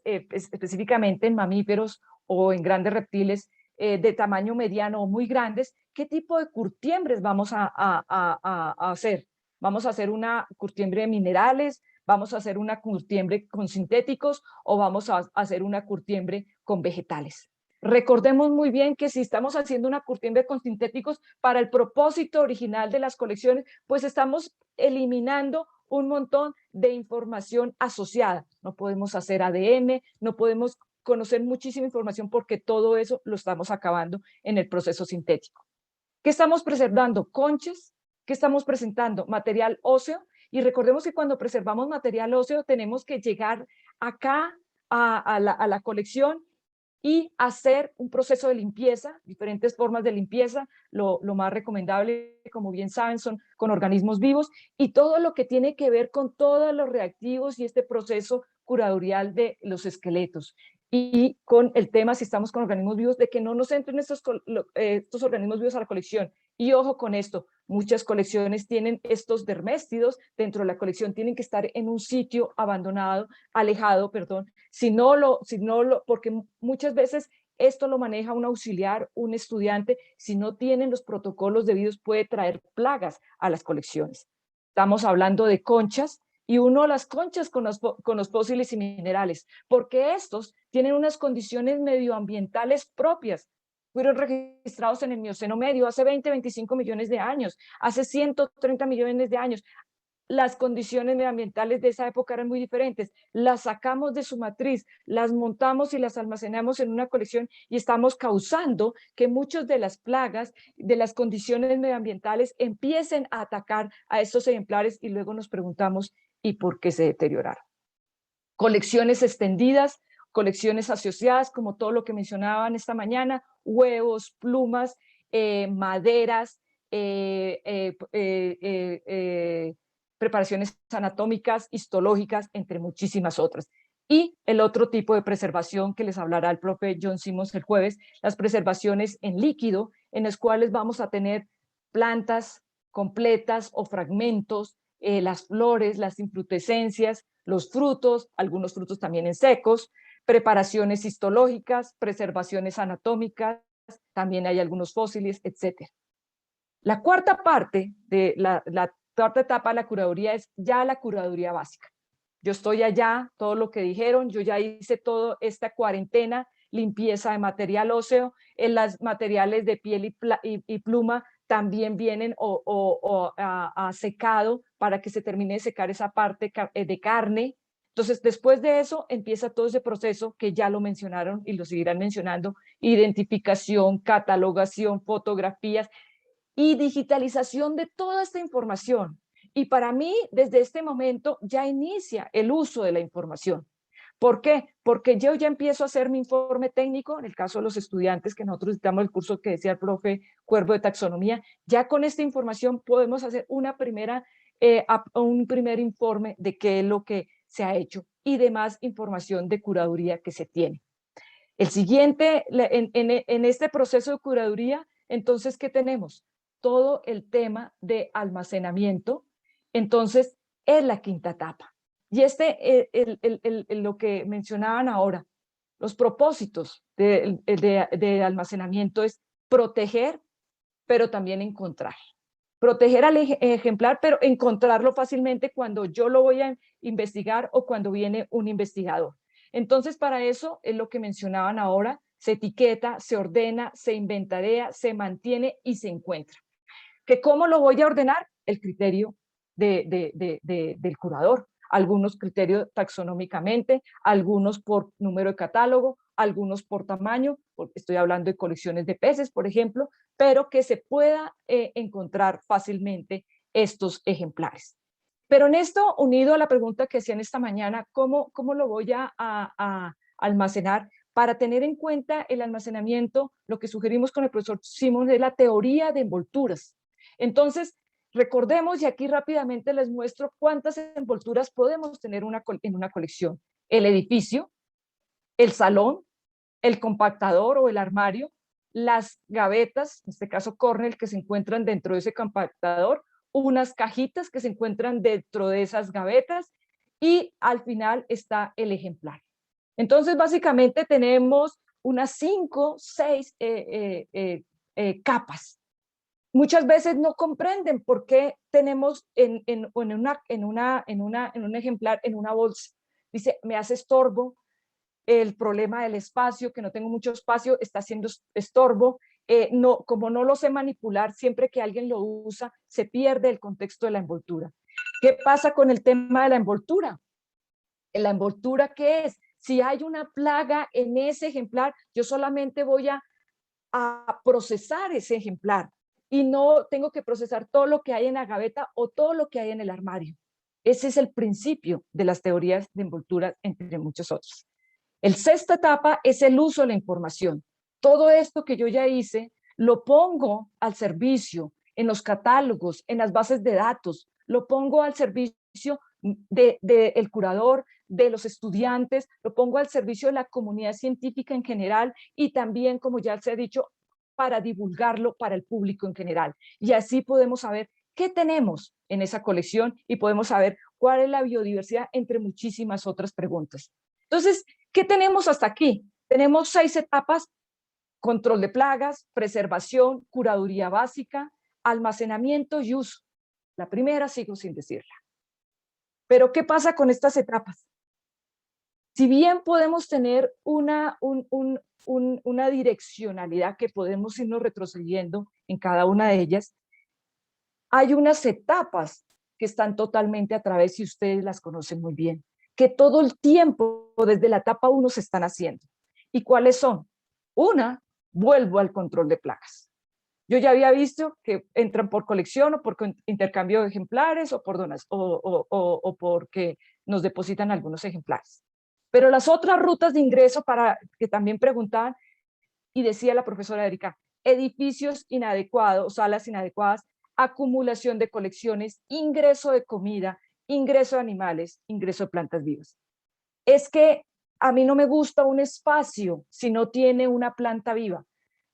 específicamente en mamíferos o en grandes reptiles de tamaño mediano o muy grandes, ¿qué tipo de curtiembres vamos a hacer? ¿Vamos a hacer una curtiembre de minerales? ¿Vamos a hacer una curtiembre con sintéticos? ¿O vamos a hacer una curtiembre con vegetales? Recordemos muy bien que si estamos haciendo una curtiembre con sintéticos para el propósito original de las colecciones, pues estamos eliminando un montón de información asociada. No podemos hacer ADN, no podemos conocer muchísima información porque todo eso lo estamos acabando en el proceso sintético. ¿Qué estamos preservando? Conchas. ¿Qué estamos presentando? Material óseo. Y recordemos que cuando preservamos material óseo tenemos que llegar acá a la colección y hacer un proceso de limpieza, diferentes formas de limpieza. Lo más recomendable, como bien saben, son con organismos vivos y todo lo que tiene que ver con todos los reactivos y este proceso curatorial de los esqueletos. Y con el tema, si estamos con organismos vivos, de que no nos entren estos organismos vivos a la colección. Y ojo con esto, muchas colecciones tienen estos derméstidos dentro de la colección, tienen que estar en un sitio abandonado, alejado, perdón, porque muchas veces esto lo maneja un auxiliar, un estudiante, si no tienen los protocolos debidos puede traer plagas a las colecciones. Estamos hablando de conchas, y uno las conchas con los fósiles y minerales, porque estos tienen unas condiciones medioambientales propias. Fueron registrados en el Mioceno medio hace 20, 25 millones de años, hace 130 millones de años. Las condiciones medioambientales de esa época eran muy diferentes. Las sacamos de su matriz, las montamos y las almacenamos en una colección y estamos causando que muchas de las plagas, de las condiciones medioambientales empiecen a atacar a estos ejemplares y luego nos preguntamos, ¿y por qué se deterioraron? Colecciones extendidas, colecciones asociadas, como todo lo que mencionaban esta mañana, huevos, plumas, maderas, preparaciones anatómicas, histológicas, entre muchísimas otras. Y el otro tipo de preservación que les hablará el profe John Simmons el jueves, las preservaciones en líquido, en las cuales vamos a tener plantas completas o fragmentos, las flores, las infrutescencias, los frutos, algunos frutos también en secos, preparaciones histológicas, preservaciones anatómicas, también hay algunos fósiles, etc. La cuarta parte de la cuarta etapa de la curaduría es ya la curaduría básica. Yo estoy allá, todo lo que dijeron, yo ya hice toda esta cuarentena, limpieza de material óseo, en los materiales de piel y pluma también vienen a secado para que se termine de secar esa parte de carne. Entonces, después de eso, empieza todo ese proceso que ya lo mencionaron y lo seguirán mencionando, identificación, catalogación, fotografías y digitalización de toda esta información. Y para mí, desde este momento, ya inicia el uso de la información, ¿Por qué? Porque yo ya empiezo a hacer mi informe técnico, en el caso de los estudiantes que nosotros dictamos el curso que decía el profe Cuervo de taxonomía, ya con esta información podemos hacer un primer informe de qué es lo que se ha hecho y demás información de curaduría que se tiene. El siguiente, en este proceso de curaduría, entonces, ¿qué tenemos? Todo el tema de almacenamiento, entonces, es la quinta etapa. Y lo que mencionaban ahora, los propósitos de almacenamiento es proteger, pero también encontrar. Proteger al ejemplar, pero encontrarlo fácilmente cuando yo lo voy a investigar o cuando viene un investigador. Entonces, para eso es lo que mencionaban ahora, se etiqueta, se ordena, se inventarea, se mantiene y se encuentra. ¿Que cómo lo voy a ordenar? El criterio del curador. Algunos criterios taxonómicamente, algunos por número de catálogo, algunos por tamaño, estoy hablando de colecciones de peces, por ejemplo, pero que se pueda encontrar fácilmente estos ejemplares. Pero en esto, unido a la pregunta que hacían esta mañana, ¿cómo lo voy a almacenar? Para tener en cuenta el almacenamiento, lo que sugerimos con el profesor Simón es la teoría de envolturas. Entonces, recordemos, y aquí rápidamente les muestro cuántas envolturas podemos tener en una colección. El edificio, el salón, el compactador o el armario, las gavetas, en este caso Cornell, que se encuentran dentro de ese compactador, unas cajitas que se encuentran dentro de esas gavetas y al final está el ejemplar. Entonces, básicamente tenemos unas 5, 6 capas. Muchas veces no comprenden por qué tenemos en un ejemplar, en una bolsa. Dice, me hace estorbo, el problema del espacio, que no tengo mucho espacio, está haciendo estorbo. Como no lo sé manipular, siempre que alguien lo usa, se pierde el contexto de la envoltura. ¿Qué pasa con el tema de la envoltura? ¿La envoltura qué es? Si hay una plaga en ese ejemplar, yo solamente voy a procesar ese ejemplar y no tengo que procesar todo lo que hay en la gaveta o todo lo que hay en el armario. Ese es el principio de las teorías de envoltura, entre muchos otros. El sexta etapa es el uso de la información. Todo esto que yo ya hice, lo pongo al servicio en los catálogos, en las bases de datos, lo pongo al servicio del curador, de los estudiantes, lo pongo al servicio de la comunidad científica en general y también, como ya se ha dicho, para divulgarlo para el público en general. Y así podemos saber qué tenemos en esa colección y podemos saber cuál es la biodiversidad, entre muchísimas otras preguntas. Entonces, ¿qué tenemos hasta aquí? Tenemos 6 etapas: control de plagas, preservación, curaduría básica, almacenamiento y uso. La primera sigo sin decirla. Pero ¿qué pasa con estas etapas? Si bien podemos tener una direccionalidad que podemos irnos retrocediendo en cada una de ellas, hay unas etapas que están totalmente a través, y ustedes las conocen muy bien, que todo el tiempo, desde la etapa 1, se están haciendo. ¿Y cuáles son? Una, vuelvo al control de plagas. Yo ya había visto que entran por colección o por intercambio de ejemplares o por donas o porque nos depositan algunos ejemplares. Pero las otras rutas de ingreso, para que también preguntaban, y decía la profesora Erika, edificios inadecuados, salas inadecuadas, acumulación de colecciones, ingreso de comida, ingreso de animales, ingreso de plantas vivas. Es que a mí no me gusta un espacio si no tiene una planta viva.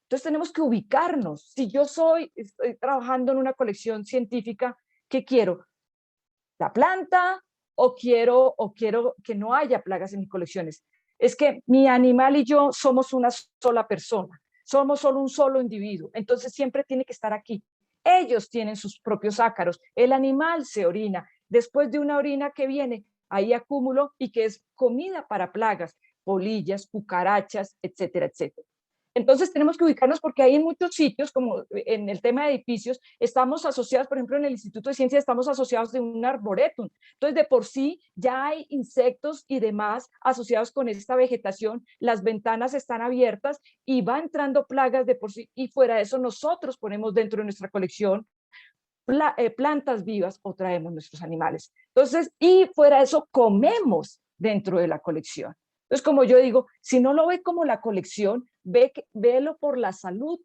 Entonces tenemos que ubicarnos. Si yo estoy trabajando en una colección científica, ¿qué quiero? ¿La planta o quiero que no haya plagas en mis colecciones? Es que mi animal y yo somos una sola persona, somos solo un solo individuo, entonces siempre tiene que estar aquí. Ellos tienen sus propios ácaros, el animal se orina, después de una orina que viene, hay acúmulo y que es comida para plagas, polillas, cucarachas, etcétera, etcétera. Entonces tenemos que ubicarnos porque hay en muchos sitios, como en el tema de edificios, estamos asociados, por ejemplo, en el Instituto de Ciencia estamos asociados de un arboretum. Entonces, de por sí ya hay insectos y demás asociados con esta vegetación, las ventanas están abiertas y va entrando plagas de por sí, y fuera de eso nosotros ponemos dentro de nuestra colección plantas vivas o traemos nuestros animales. Entonces, y fuera de eso comemos dentro de la colección. Entonces, como yo digo, si no lo ve como la colección, véelo por la salud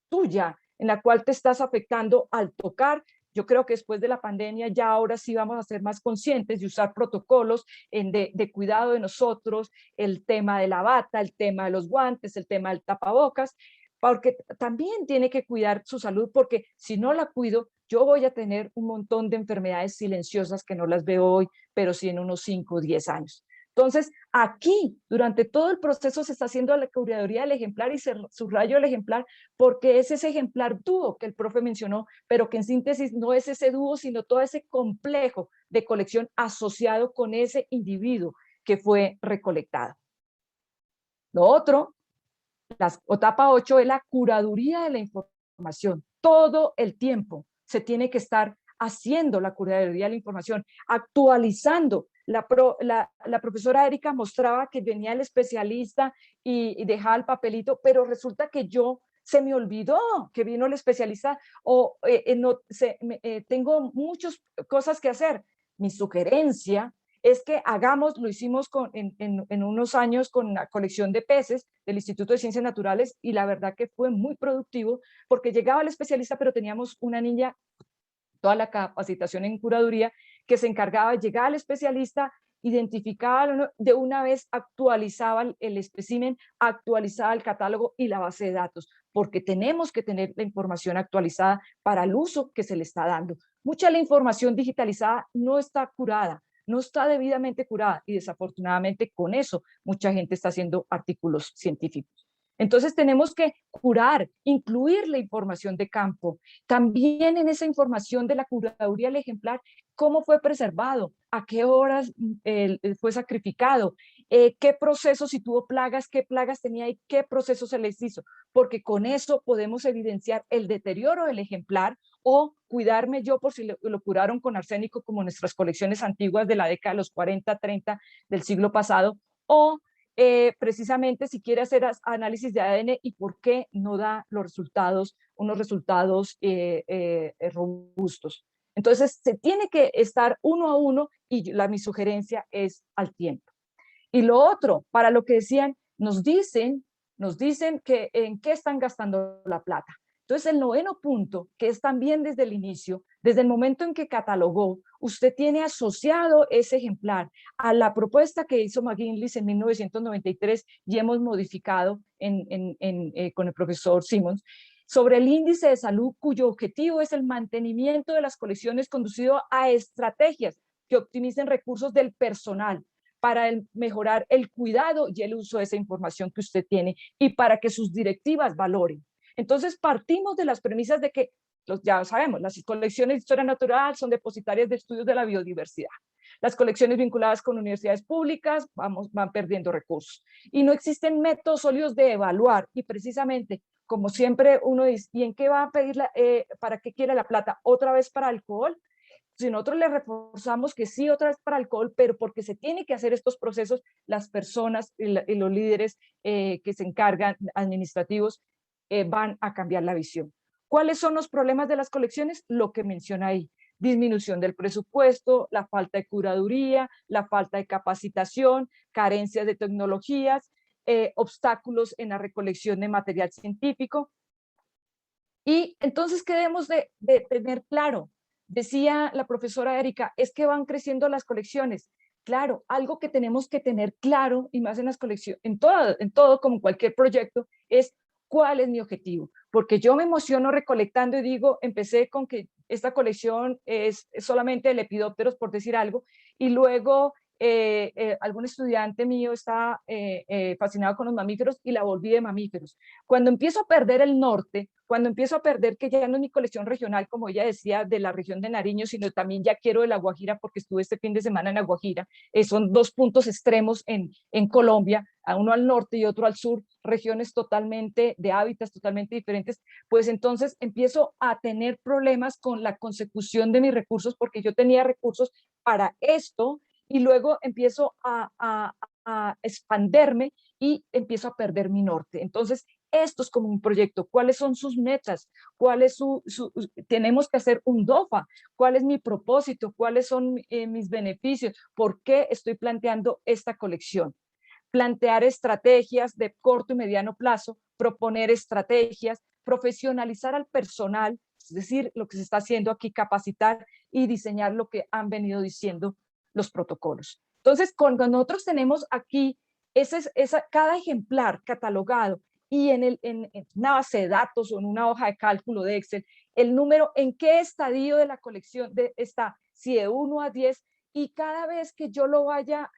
tuya, en la cual te estás afectando al tocar. Yo creo que después de la pandemia ya ahora sí vamos a ser más conscientes de usar protocolos de cuidado de nosotros, el tema de la bata, el tema de los guantes, el tema del tapabocas, porque también tiene que cuidar su salud, porque si no la cuido, yo voy a tener un montón de enfermedades silenciosas que no las veo hoy, pero sí en unos 5 o 10 años. Entonces, aquí, durante todo el proceso se está haciendo la curaduría del ejemplar y se subrayo el ejemplar porque es ese ejemplar dúo que el profe mencionó, pero que en síntesis no es ese dúo, sino todo ese complejo de colección asociado con ese individuo que fue recolectado. Lo otro, la etapa 8 es la curaduría de la información. Todo el tiempo se tiene que estar haciendo la curaduría de la información, actualizando. La profesora Erika mostraba que venía el especialista y dejaba el papelito, pero resulta que yo se me olvidó que vino el especialista o no, tengo muchas cosas que hacer. Mi sugerencia es que hagamos, lo hicimos en unos años con la colección de peces del Instituto de Ciencias Naturales y la verdad que fue muy productivo porque llegaba el especialista, pero teníamos una niña, toda la capacitación en curaduría, que se encargaba, llegaba el especialista, identificaba de una vez, actualizaba el espécimen, actualizaba el catálogo y la base de datos, porque tenemos que tener la información actualizada para el uso que se le está dando. Mucha de la información digitalizada no está curada, no está debidamente curada y desafortunadamente con eso mucha gente está haciendo artículos científicos. Entonces tenemos que curar, incluir la información de campo. También en esa información de la curaduría del ejemplar, cómo fue preservado, a qué horas fue sacrificado, qué proceso, si tuvo plagas, qué plagas tenía y qué proceso se les hizo, porque con eso podemos evidenciar el deterioro del ejemplar o cuidarme yo por si lo curaron con arsénico como nuestras colecciones antiguas de la década de los 40, 30 del siglo pasado, o precisamente si quiere hacer análisis de ADN y por qué no da los resultados, unos resultados robustos. Entonces, se tiene que estar uno a uno y mi sugerencia es al tiempo. Y lo otro, para lo que decían, nos dicen que en qué están gastando la plata. Entonces, el noveno punto, que es también desde el inicio, desde el momento en que catalogó, usted tiene asociado ese ejemplar a la propuesta que hizo McGinley en 1993 y hemos modificado con el profesor Simmons, sobre el índice de salud cuyo objetivo es el mantenimiento de las colecciones conducido a estrategias que optimicen recursos del personal para mejorar el cuidado y el uso de esa información que usted tiene y para que sus directivas valoren. Entonces partimos de las premisas de que, ya sabemos, las colecciones de historia natural son depositarias de estudios de la biodiversidad. Las colecciones vinculadas con universidades públicas van perdiendo recursos. Y no existen métodos sólidos de evaluar. Y precisamente, como siempre uno dice, ¿y en qué va a pedir para qué quiere la plata? ¿Otra vez para alcohol? Si nosotros le reforzamos que sí, otra vez para alcohol, pero porque se tiene que hacer estos procesos, las personas y los líderes que se encargan administrativos van a cambiar la visión. ¿Cuáles son los problemas de las colecciones? Lo que menciona ahí. Disminución del presupuesto, la falta de curaduría, la falta de capacitación, carencias de tecnologías, obstáculos en la recolección de material científico. Y entonces, ¿qué debemos de tener claro? Decía la profesora Erika, es que van creciendo las colecciones. Claro, algo que tenemos que tener claro, y más en las colecciones, en todo como cualquier proyecto, es cuál es mi objetivo. Porque yo me emociono recolectando y digo, empecé con que esta colección es solamente de lepidópteros, por decir algo, y luego algún estudiante mío está fascinado con los mamíferos y la volví de mamíferos. Cuando empiezo a perder el norte, cuando empiezo a perder que ya no es mi colección regional, como ella decía, de la región de Nariño, sino también ya quiero de La Guajira, porque estuve este fin de semana en La Guajira, son dos puntos extremos en Colombia, uno al norte y otro al sur, regiones totalmente de hábitats totalmente diferentes, pues entonces empiezo a tener problemas con la consecución de mis recursos, porque yo tenía recursos para esto, y luego empiezo a expanderme y empiezo a perder mi norte. Entonces, estos como un proyecto, cuáles son sus metas, tenemos que hacer un DOFA, cuál es mi propósito, cuáles son mis beneficios, por qué estoy planteando esta colección. Plantear estrategias de corto y mediano plazo, proponer estrategias, profesionalizar al personal, es decir, lo que se está haciendo aquí, capacitar y diseñar lo que han venido diciendo los protocolos. Entonces, cuando nosotros tenemos aquí cada ejemplar catalogado y en una base de datos o en una hoja de cálculo de Excel, el número en qué estadio de la colección está, si de 1 a 10, y cada vez que yo lo vaya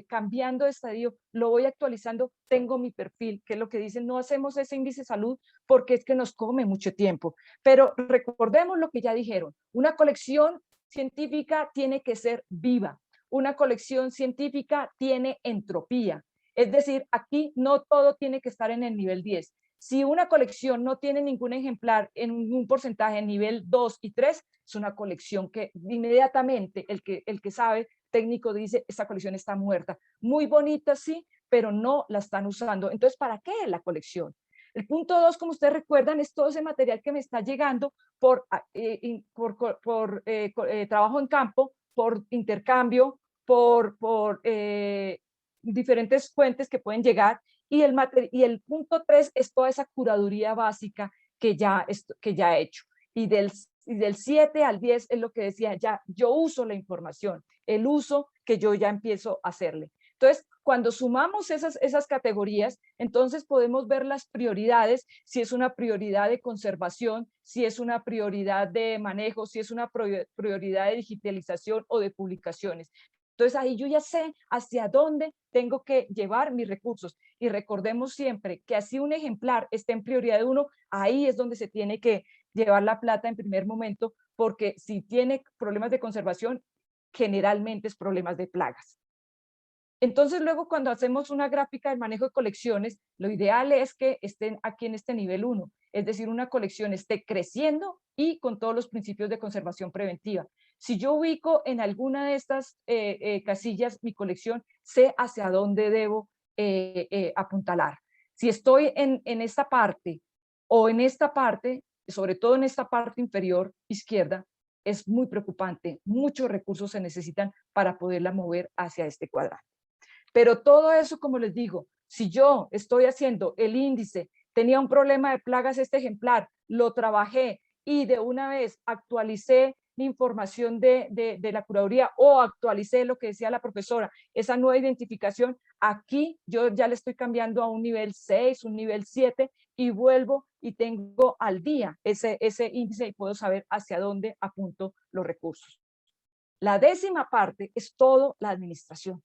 cambiando de estadio, lo voy actualizando, tengo mi perfil, que es lo que dicen, no hacemos ese índice de salud porque es que nos come mucho tiempo. Pero recordemos lo que ya dijeron, una colección científica tiene que ser viva, una colección científica tiene entropía, es decir, aquí no todo tiene que estar en el nivel 10. Si una colección no tiene ningún ejemplar en un porcentaje nivel 2 y 3, es una colección que inmediatamente el que sabe, técnico, dice, esta colección está muerta. Muy bonita, sí, pero no la están usando. Entonces, ¿para qué la colección? El punto 2, como ustedes recuerdan, es todo ese material que me está llegando por trabajo en campo, por intercambio, por diferentes fuentes que pueden llegar, y el punto 3 es toda esa curaduría básica que ya he hecho. Y del 7 al 10 es lo que decía, ya yo uso la información, el uso que yo ya empiezo a hacerle. Entonces, cuando sumamos esas categorías, entonces podemos ver las prioridades, si es una prioridad de conservación, si es una prioridad de manejo, si es una prioridad de digitalización o de publicaciones. Entonces ahí yo ya sé hacia dónde tengo que llevar mis recursos. Y recordemos siempre que así un ejemplar esté en prioridad 1, ahí es donde se tiene que llevar la plata en primer momento, porque si tiene problemas de conservación, generalmente es problemas de plagas. Entonces luego cuando hacemos una gráfica del manejo de colecciones, lo ideal es que estén aquí en este nivel 1, es decir, una colección esté creciendo y con todos los principios de conservación preventiva. Si yo ubico en alguna de estas casillas mi colección, sé hacia dónde debo apuntalar. Si estoy en esta parte o en esta parte, sobre todo en esta parte inferior izquierda, es muy preocupante. Muchos recursos se necesitan para poderla mover hacia este cuadrante. Pero todo eso, como les digo, si yo estoy haciendo el índice, tenía un problema de plagas este ejemplar, lo trabajé y de una vez actualicé la información de la curaduría o actualicé lo que decía la profesora, esa nueva identificación, aquí yo ya le estoy cambiando a un nivel 6, un nivel 7 y vuelvo y tengo al día ese índice y puedo saber hacia dónde apunto los recursos. La 10ª parte es todo la administración.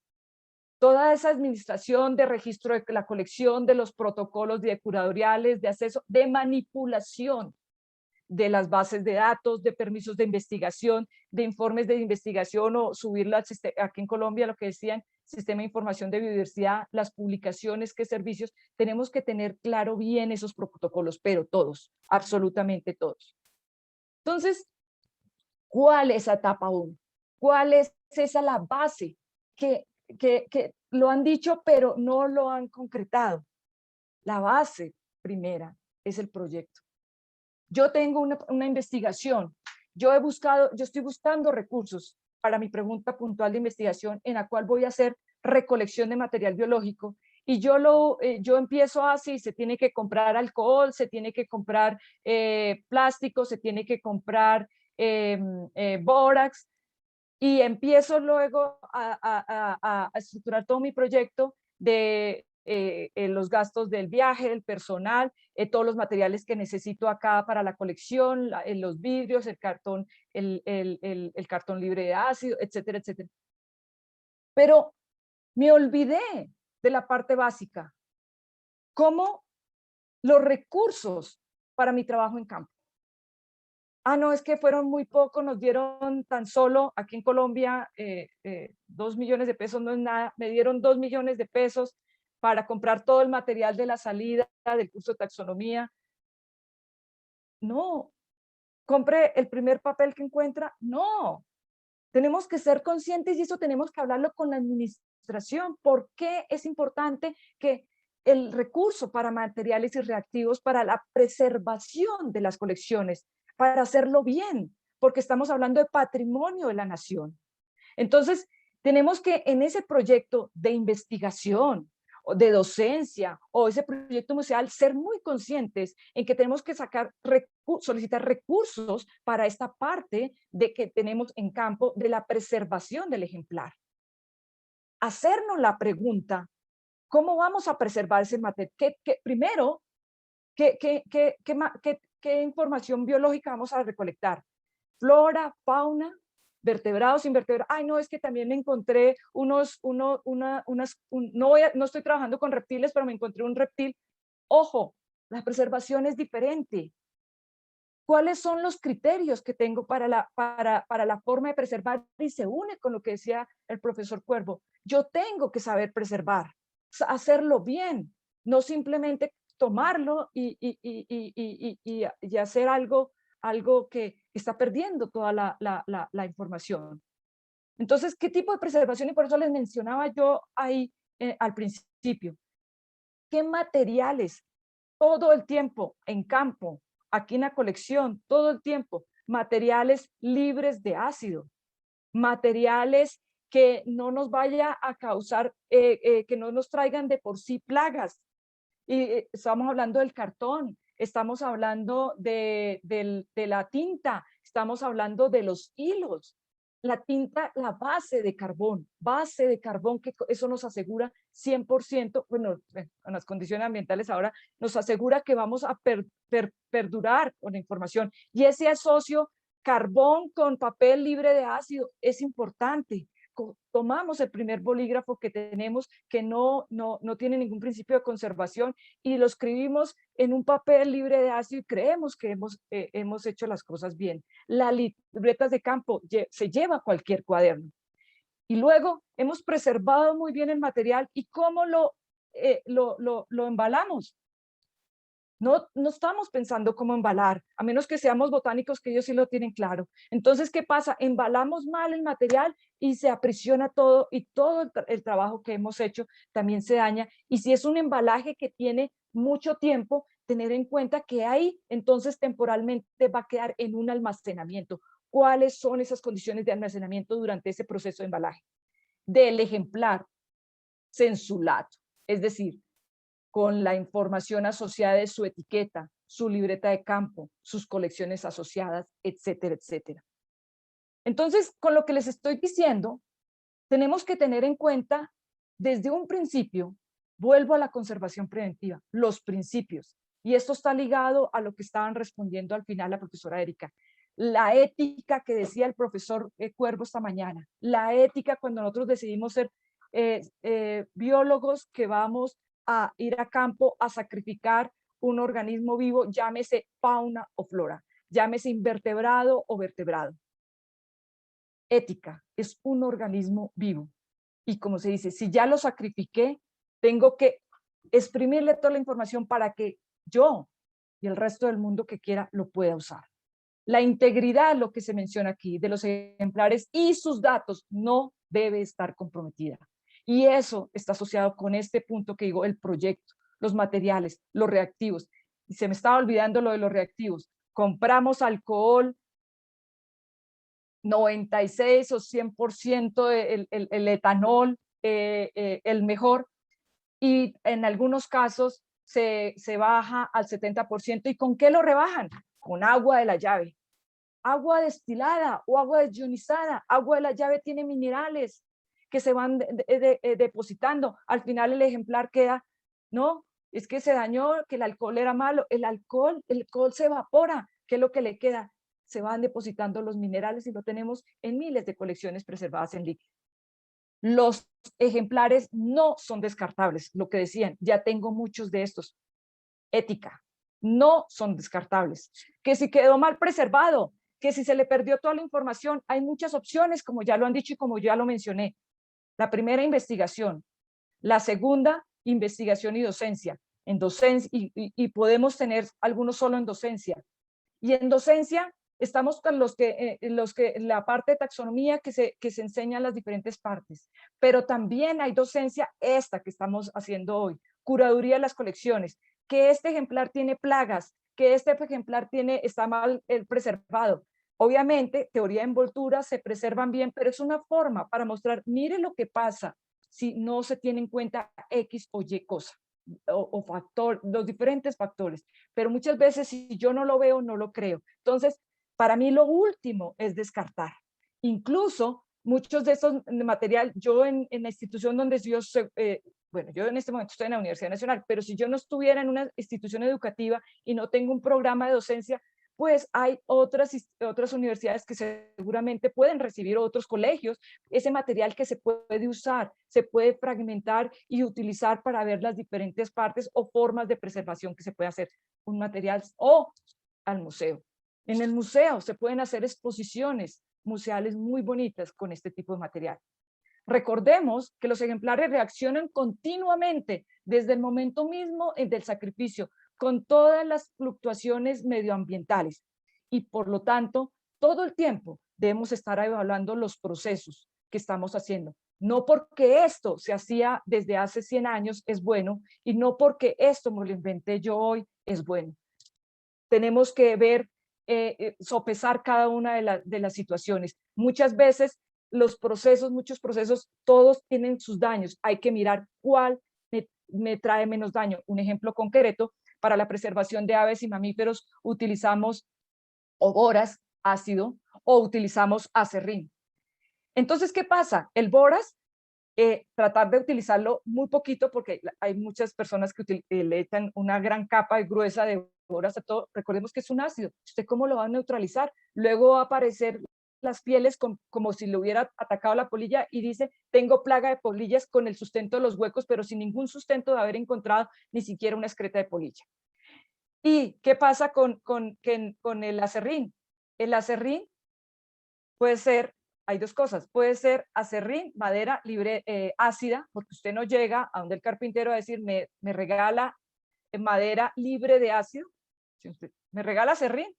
Toda esa administración de registro de la colección, de los protocolos de curatoriales, de acceso, de manipulación de las bases de datos, de permisos de investigación, de informes de investigación o subirlo aquí en Colombia, lo que decían, sistema de información de biodiversidad, las publicaciones, qué servicios, tenemos que tener claro bien esos protocolos, pero todos, absolutamente todos. Entonces, ¿cuál es la etapa 1? ¿Cuál es esa la base que lo han dicho, pero no lo han concretado? La base primera es el proyecto. Yo tengo una investigación, yo estoy buscando recursos para mi pregunta puntual de investigación en la cual voy a hacer recolección de material biológico y yo empiezo así, se tiene que comprar alcohol, se tiene que comprar plástico, se tiene que comprar bórax, y empiezo luego a estructurar todo mi proyecto de los gastos del viaje, del personal, todos los materiales que necesito acá para la colección, los vidrios, el cartón, el cartón libre de ácido, etcétera, etcétera. Pero me olvidé de la parte básica, cómo los recursos para mi trabajo en campo. No, es que fueron muy pocos, nos dieron tan solo, aquí en Colombia, 2 millones de pesos no es nada, me dieron 2 millones de pesos para comprar todo el material de la salida del curso de taxonomía. No, compre el primer papel que encuentra, no. Tenemos que ser conscientes y eso tenemos que hablarlo con la administración. ¿Por qué es importante que el recurso para materiales y reactivos para la preservación de las colecciones, para hacerlo bien, porque estamos hablando de patrimonio de la nación. Entonces, tenemos que en ese proyecto de investigación, o de docencia, o ese proyecto museal, ser muy conscientes en que tenemos que solicitar recursos para esta parte de que tenemos en campo de la preservación del ejemplar. Hacernos la pregunta, ¿cómo vamos a preservar ese material? Primero, ¿qué información biológica vamos a recolectar? Flora, fauna, vertebrados, invertebrados. Ay, no, es que también me encontré no estoy trabajando con reptiles, pero me encontré un reptil. Ojo, la preservación es diferente. ¿Cuáles son los criterios que tengo para la forma de preservar? Y se une con lo que decía el profesor Cuervo. Yo tengo que saber preservar, hacerlo bien, no simplemente tomarlo y hacer algo que está perdiendo toda la información. Entonces, ¿qué tipo de preservación? Y por eso les mencionaba yo ahí al principio. ¿Qué materiales? Todo el tiempo en campo, aquí en la colección, todo el tiempo, materiales libres de ácido, materiales que no nos vaya a causar, que no nos traigan de por sí plagas. Y estamos hablando del cartón, estamos hablando de la tinta, estamos hablando de los hilos. La tinta, la base de carbón, que eso nos asegura 100%, bueno, con las condiciones ambientales ahora, nos asegura que vamos a perdurar con la información. Y ese asocio carbón con papel libre de ácido es importante. Tomamos el primer bolígrafo que tenemos, que no tiene ningún principio de conservación, y lo escribimos en un papel libre de ácido y creemos que hemos hecho las cosas bien. Las libretas de campo se lleva cualquier cuaderno. Y luego hemos preservado muy bien el material. ¿Y cómo lo embalamos? No estamos pensando cómo embalar, a menos que seamos botánicos, que ellos sí lo tienen claro. Entonces, ¿qué pasa? Embalamos mal el material y se aprisiona todo, y todo el trabajo que hemos hecho también se daña. Y si es un embalaje que tiene mucho tiempo, tener en cuenta que ahí entonces temporalmente va a quedar en un almacenamiento. ¿Cuáles son esas condiciones de almacenamiento durante ese proceso de embalaje? Del ejemplar censulato, es decir, con la información asociada de su etiqueta, su libreta de campo, sus colecciones asociadas, etcétera, etcétera. Entonces, con lo que les estoy diciendo, tenemos que tener en cuenta desde un principio, vuelvo a la conservación preventiva, los principios. Y esto está ligado a lo que estaban respondiendo al final la profesora Erika. La ética que decía el profesor Cuervo esta mañana, la ética cuando nosotros decidimos ser biólogos que vamos a ir a campo a sacrificar un organismo vivo, llámese fauna o flora, llámese invertebrado o vertebrado. Ética, es un organismo vivo. Y como se dice, si ya lo sacrifiqué, tengo que exprimirle toda la información para que yo y el resto del mundo que quiera lo pueda usar. La integridad, lo que se menciona aquí, de los ejemplares y sus datos, no debe estar comprometida. Y eso está asociado con este punto que digo, el proyecto, los materiales, los reactivos. Y se me estaba olvidando lo de los reactivos. Compramos alcohol, 96 o 100% el etanol, el mejor, y en algunos casos se baja al 70%. ¿Y con qué lo rebajan? Con agua de la llave. Agua destilada o agua desionizada. Agua de la llave tiene minerales que se van depositando. Al final el ejemplar queda, no, es que se dañó, que el alcohol era malo. El alcohol se evapora. ¿Qué es lo que le queda? Se van depositando los minerales y lo tenemos en miles de colecciones preservadas en líquido. Los ejemplares no son descartables, lo que decían, ya tengo muchos de estos. Ética, no son descartables. Que si quedó mal preservado, que si se le perdió toda la información, hay muchas opciones, como ya lo han dicho y como ya lo mencioné. La primera, investigación. La segunda, investigación y docencia. En docencia y podemos tener algunos solo en docencia. Y en docencia estamos con los que la parte de taxonomía que se enseñan las diferentes partes, pero también hay docencia esta que estamos haciendo hoy, curaduría de las colecciones, que este ejemplar tiene plagas, que este ejemplar está mal preservado. Obviamente, teoría de envoltura, se preservan bien, pero es una forma para mostrar, mire lo que pasa si no se tiene en cuenta X o Y cosa, o factor, los diferentes factores. Pero muchas veces si yo no lo veo, no lo creo. Entonces, para mí lo último es descartar. Incluso muchos de estos material, yo en la institución donde yo bueno, yo en este momento estoy en la Universidad Nacional, pero si yo no estuviera en una institución educativa y no tengo un programa de docencia, pues hay otras universidades que seguramente pueden recibir, otros colegios, ese material que se puede usar, se puede fragmentar y utilizar para ver las diferentes partes o formas de preservación que se puede hacer un material, o al museo. En el museo se pueden hacer exposiciones museales muy bonitas con este tipo de material. Recordemos que los ejemplares reaccionan continuamente desde el momento mismo del sacrificio con todas las fluctuaciones medioambientales y por lo tanto todo el tiempo debemos estar evaluando los procesos que estamos haciendo. No porque esto se hacía desde hace 100 años es bueno y no porque esto me lo inventé yo hoy es bueno. Tenemos que ver, sopesar cada una de las situaciones. Muchas veces muchos procesos, todos tienen sus daños. Hay que mirar cuál me trae menos daño. Un ejemplo concreto, para la preservación de aves y mamíferos utilizamos o boras, ácido, o utilizamos acerrín. Entonces, ¿qué pasa? El boras, tratar de utilizarlo muy poquito porque hay muchas personas que le echan una gran capa gruesa de boras a todo. Recordemos que es un ácido. ¿Usted cómo lo va a neutralizar? Luego va a aparecer las pieles como si le hubiera atacado la polilla y dice, tengo plaga de polillas con el sustento de los huecos, pero sin ningún sustento de haber encontrado ni siquiera una excreta de polilla. ¿Y qué pasa con el acerrín? El acerrín puede ser, hay dos cosas, puede ser acerrín, madera libre, ácida, porque usted no llega a donde el carpintero a decir, me regala madera libre de ácido, si usted me regala acerrín,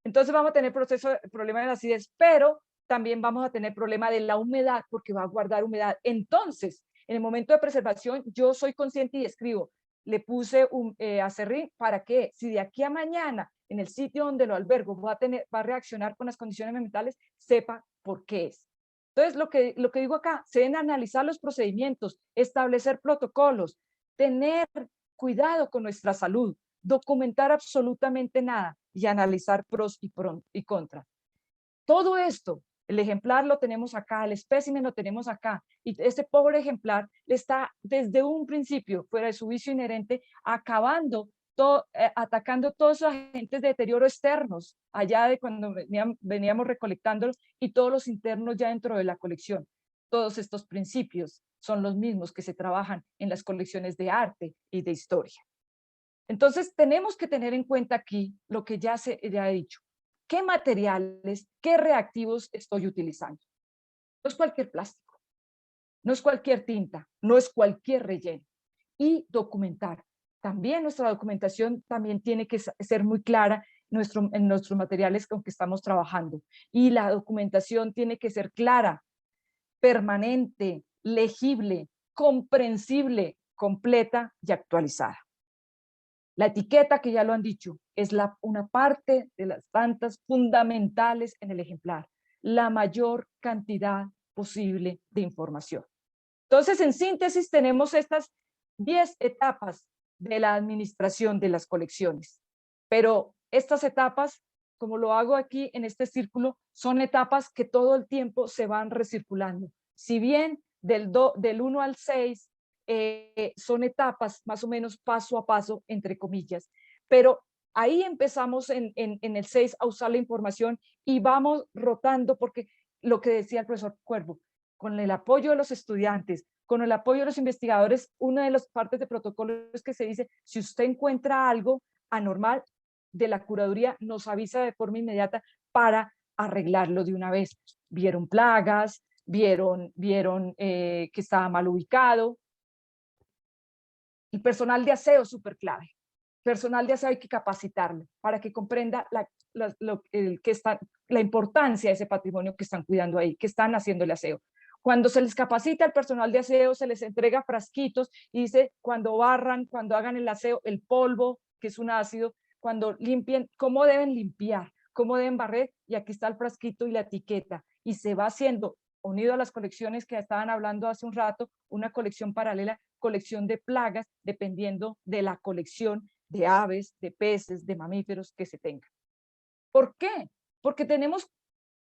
entonces vamos a tener problema de la acidez, pero también vamos a tener problema de la humedad, porque va a guardar humedad. Entonces, en el momento de preservación, yo soy consciente y escribo, le puse un acerrín, ¿para qué? Si de aquí a mañana, en el sitio donde lo albergo, va a reaccionar con las condiciones ambientales, sepa por qué es. Entonces, lo que digo acá, se deben analizar los procedimientos, establecer protocolos, tener cuidado con nuestra salud, documentar absolutamente nada y analizar pros y contras. Todo esto, el ejemplar lo tenemos acá, el espécimen lo tenemos acá, y este pobre ejemplar le está desde un principio, fuera de su vicio inherente, atacando todos los agentes de deterioro externos, allá de cuando veníamos recolectándolos, y todos los internos ya dentro de la colección. Todos estos principios son los mismos que se trabajan en las colecciones de arte y de historia. Entonces, tenemos que tener en cuenta aquí lo que ya he dicho. ¿Qué materiales, qué reactivos estoy utilizando? No es cualquier plástico, no es cualquier tinta, no es cualquier relleno. Y documentar. También nuestra documentación también tiene que ser muy clara en nuestros materiales con que estamos trabajando. Y la documentación tiene que ser clara, permanente, legible, comprensible, completa y actualizada. La etiqueta, que ya lo han dicho, es una parte de las tantas fundamentales en el ejemplar, la mayor cantidad posible de información. Entonces, en síntesis, tenemos estas 10 etapas de la administración de las colecciones, pero estas etapas, como lo hago aquí en este círculo, son etapas que todo el tiempo se van recirculando. Si bien del 1 al 6 son etapas más o menos paso a paso, entre comillas, pero ahí empezamos en el 6 a usar la información y vamos rotando, porque lo que decía el profesor Cuervo, con el apoyo de los estudiantes, con el apoyo de los investigadores, una de las partes de protocolo es que se dice, si usted encuentra algo anormal de la curaduría, nos avisa de forma inmediata para arreglarlo de una vez. Vieron plagas, vieron que estaba mal ubicado. El personal de aseo es súper clave. Personal de aseo hay que capacitarlo para que comprenda la importancia de ese patrimonio que están cuidando ahí, que están haciendo el aseo. Cuando se les capacita al personal de aseo, se les entrega frasquitos y dice cuando barran, cuando hagan el aseo, el polvo, que es un ácido, cuando limpien, cómo deben limpiar, cómo deben barrer, y aquí está el frasquito y la etiqueta. Y se va haciendo, unido a las colecciones que estaban hablando hace un rato, una colección paralela, colección de plagas, dependiendo de la colección de aves, de peces, de mamíferos que se tenga. ¿Por qué? Porque tenemos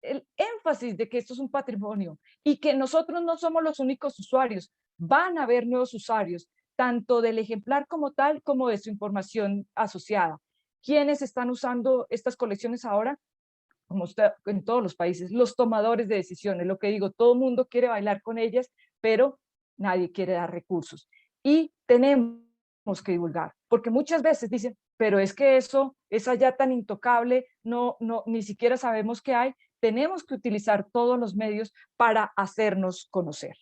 el énfasis de que esto es un patrimonio y que nosotros no somos los únicos usuarios. Van a haber nuevos usuarios, tanto del ejemplar como tal, como de su información asociada. ¿Quiénes están usando estas colecciones ahora? Como usted, en todos los países, los tomadores de decisiones. Lo que digo, todo el mundo quiere bailar con ellas, pero nadie quiere dar recursos. Y tenemos que divulgar, porque muchas veces dicen, pero es que eso es allá tan intocable, ni siquiera sabemos qué hay. Tenemos que utilizar todos los medios para hacernos conocer.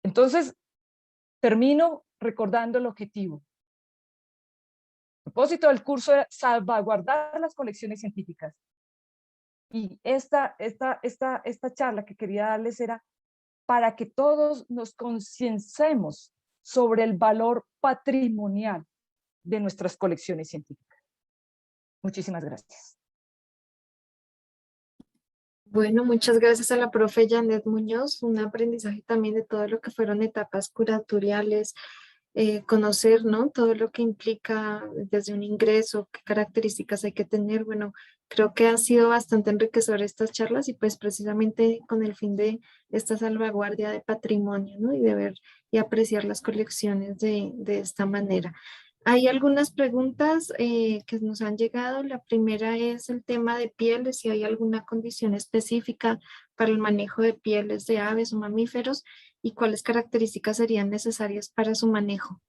Entonces, termino recordando el objetivo. El propósito del curso es salvaguardar las colecciones científicas. Y esta charla que quería darles era para que todos nos concienciemos sobre el valor patrimonial de nuestras colecciones científicas. Muchísimas gracias. Bueno, muchas gracias a la profe Janet Muñoz, un aprendizaje también de todo lo que fueron etapas curatoriales, conocer, ¿no? Todo lo que implica desde un ingreso, qué características hay que tener. Bueno, creo que ha sido bastante enriquecedor estas charlas y pues precisamente con el fin de esta salvaguardia de patrimonio, ¿no? Y de ver y apreciar las colecciones de esta manera. Hay algunas preguntas que nos han llegado. La primera es el tema de pieles, si hay alguna condición específica para el manejo de pieles de aves o mamíferos y cuáles características serían necesarias para su manejo.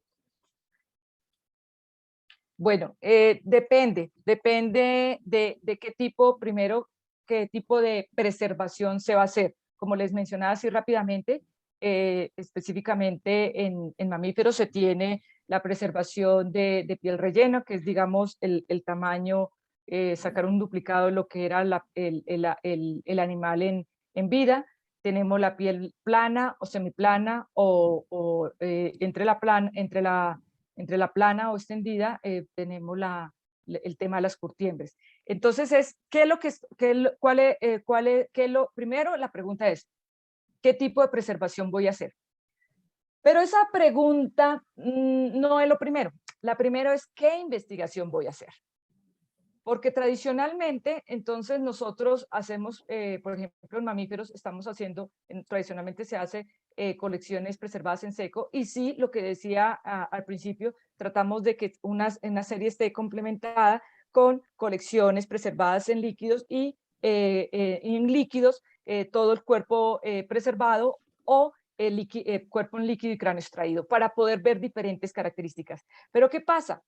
Bueno, depende de qué tipo, primero, qué tipo de preservación se va a hacer. Como les mencionaba así rápidamente, específicamente en mamíferos se tiene la preservación de piel rellena, que es, digamos, el tamaño, sacar un duplicado de lo que era el animal en vida. Tenemos la piel plana o semiplana o entre la plana o extendida, tenemos el tema de las curtiembres. Entonces, primero la pregunta es, ¿qué tipo de preservación voy a hacer? Pero esa pregunta no es lo primero. La primera es, ¿qué investigación voy a hacer? Porque tradicionalmente, entonces nosotros hacemos, por ejemplo, en mamíferos, tradicionalmente se hace colecciones preservadas en seco, y sí, lo que decía al principio, tratamos de que una serie esté complementada con colecciones preservadas en líquidos y en líquidos todo el cuerpo preservado o el cuerpo en líquido y cráneo extraído para poder ver diferentes características. Pero ¿qué pasa?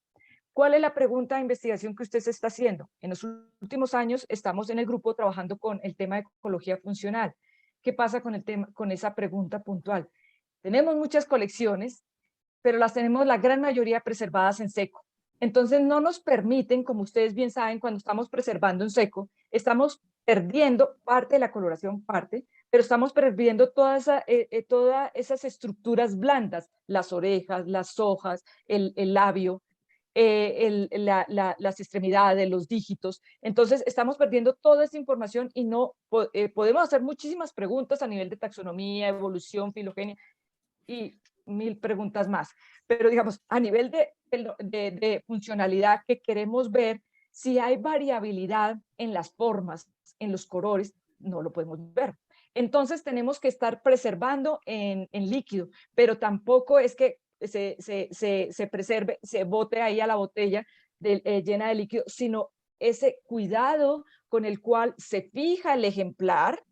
¿Cuál es la pregunta de investigación que usted se está haciendo? En los últimos años estamos en el grupo trabajando con el tema de ecología funcional. ¿Qué pasa con esa pregunta puntual? Tenemos muchas colecciones, pero las tenemos la gran mayoría preservadas en seco. Entonces no nos permiten, como ustedes bien saben, cuando estamos preservando en seco, estamos perdiendo parte de la coloración, pero estamos perdiendo todas esas estructuras blandas, las orejas, las hojas, el labio, las extremidades, los dígitos. Entonces, estamos perdiendo toda esta información y no podemos hacer muchísimas preguntas a nivel de taxonomía, evolución, filogenia y 1000 preguntas más. Pero, digamos, a nivel de funcionalidad que queremos ver, si hay variabilidad en las formas, en los colores, no lo podemos ver. Entonces, tenemos que estar preservando en líquido, pero tampoco es que se preserve, se bote ahí a la botella llena de líquido, sino ese cuidado con el cual se fija el ejemplar.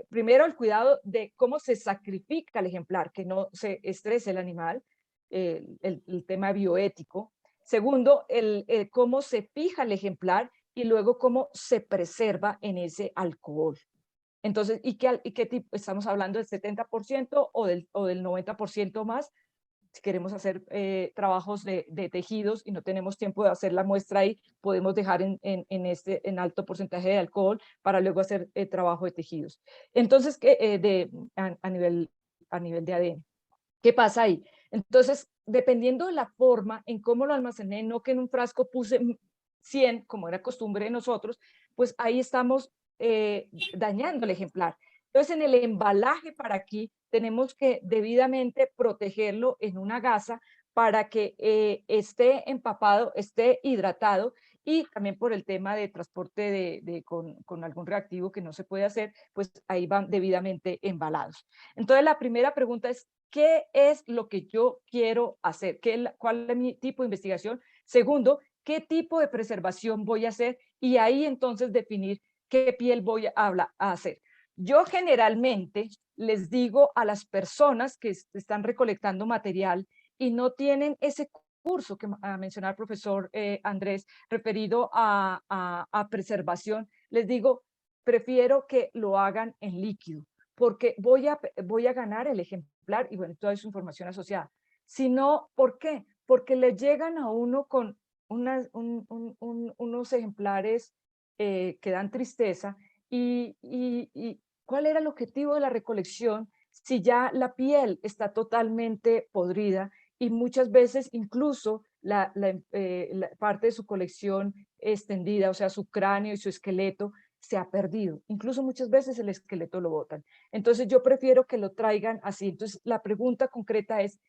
Primero, el cuidado de cómo se sacrifica el ejemplar, que no se estrese el animal, el tema bioético. Segundo, cómo se fija el ejemplar y luego cómo se preserva en ese alcohol. Entonces, ¿y qué tipo? ¿Estamos hablando del 70% o del 90% más? Si queremos hacer trabajos de tejidos y no tenemos tiempo de hacer la muestra ahí, podemos dejar en alto porcentaje de alcohol para luego hacer trabajo de tejidos. Entonces, a nivel de ADN. ¿Qué pasa ahí? Entonces, dependiendo de la forma en cómo lo almacené, no que en un frasco puse 100, como era costumbre de nosotros, pues ahí estamos dañando el ejemplar. Entonces, en el embalaje para aquí, tenemos que debidamente protegerlo en una gasa para que esté empapado, esté hidratado, y también por el tema de transporte con algún reactivo que no se puede hacer, pues ahí van debidamente embalados. Entonces, la primera pregunta es, ¿qué es lo que yo quiero hacer? ¿Cuál es mi tipo de investigación? Segundo, ¿qué tipo de preservación voy a hacer? Y ahí entonces definir qué piel voy a hacer. Yo generalmente les digo a las personas que están recolectando material y no tienen ese curso que mencionaba el profesor Andrés, referido a preservación, les digo, prefiero que lo hagan en líquido, porque voy a ganar el ejemplar y bueno, toda esa información asociada. Si no, ¿por qué? Porque le llegan a uno con unos ejemplares que dan tristeza y ¿cuál era el objetivo de la recolección si ya la piel está totalmente podrida y muchas veces incluso la parte de su colección extendida, o sea, su cráneo y su esqueleto, se ha perdido. Incluso muchas veces el esqueleto lo botan. Entonces yo prefiero que lo traigan así. Entonces la pregunta concreta es,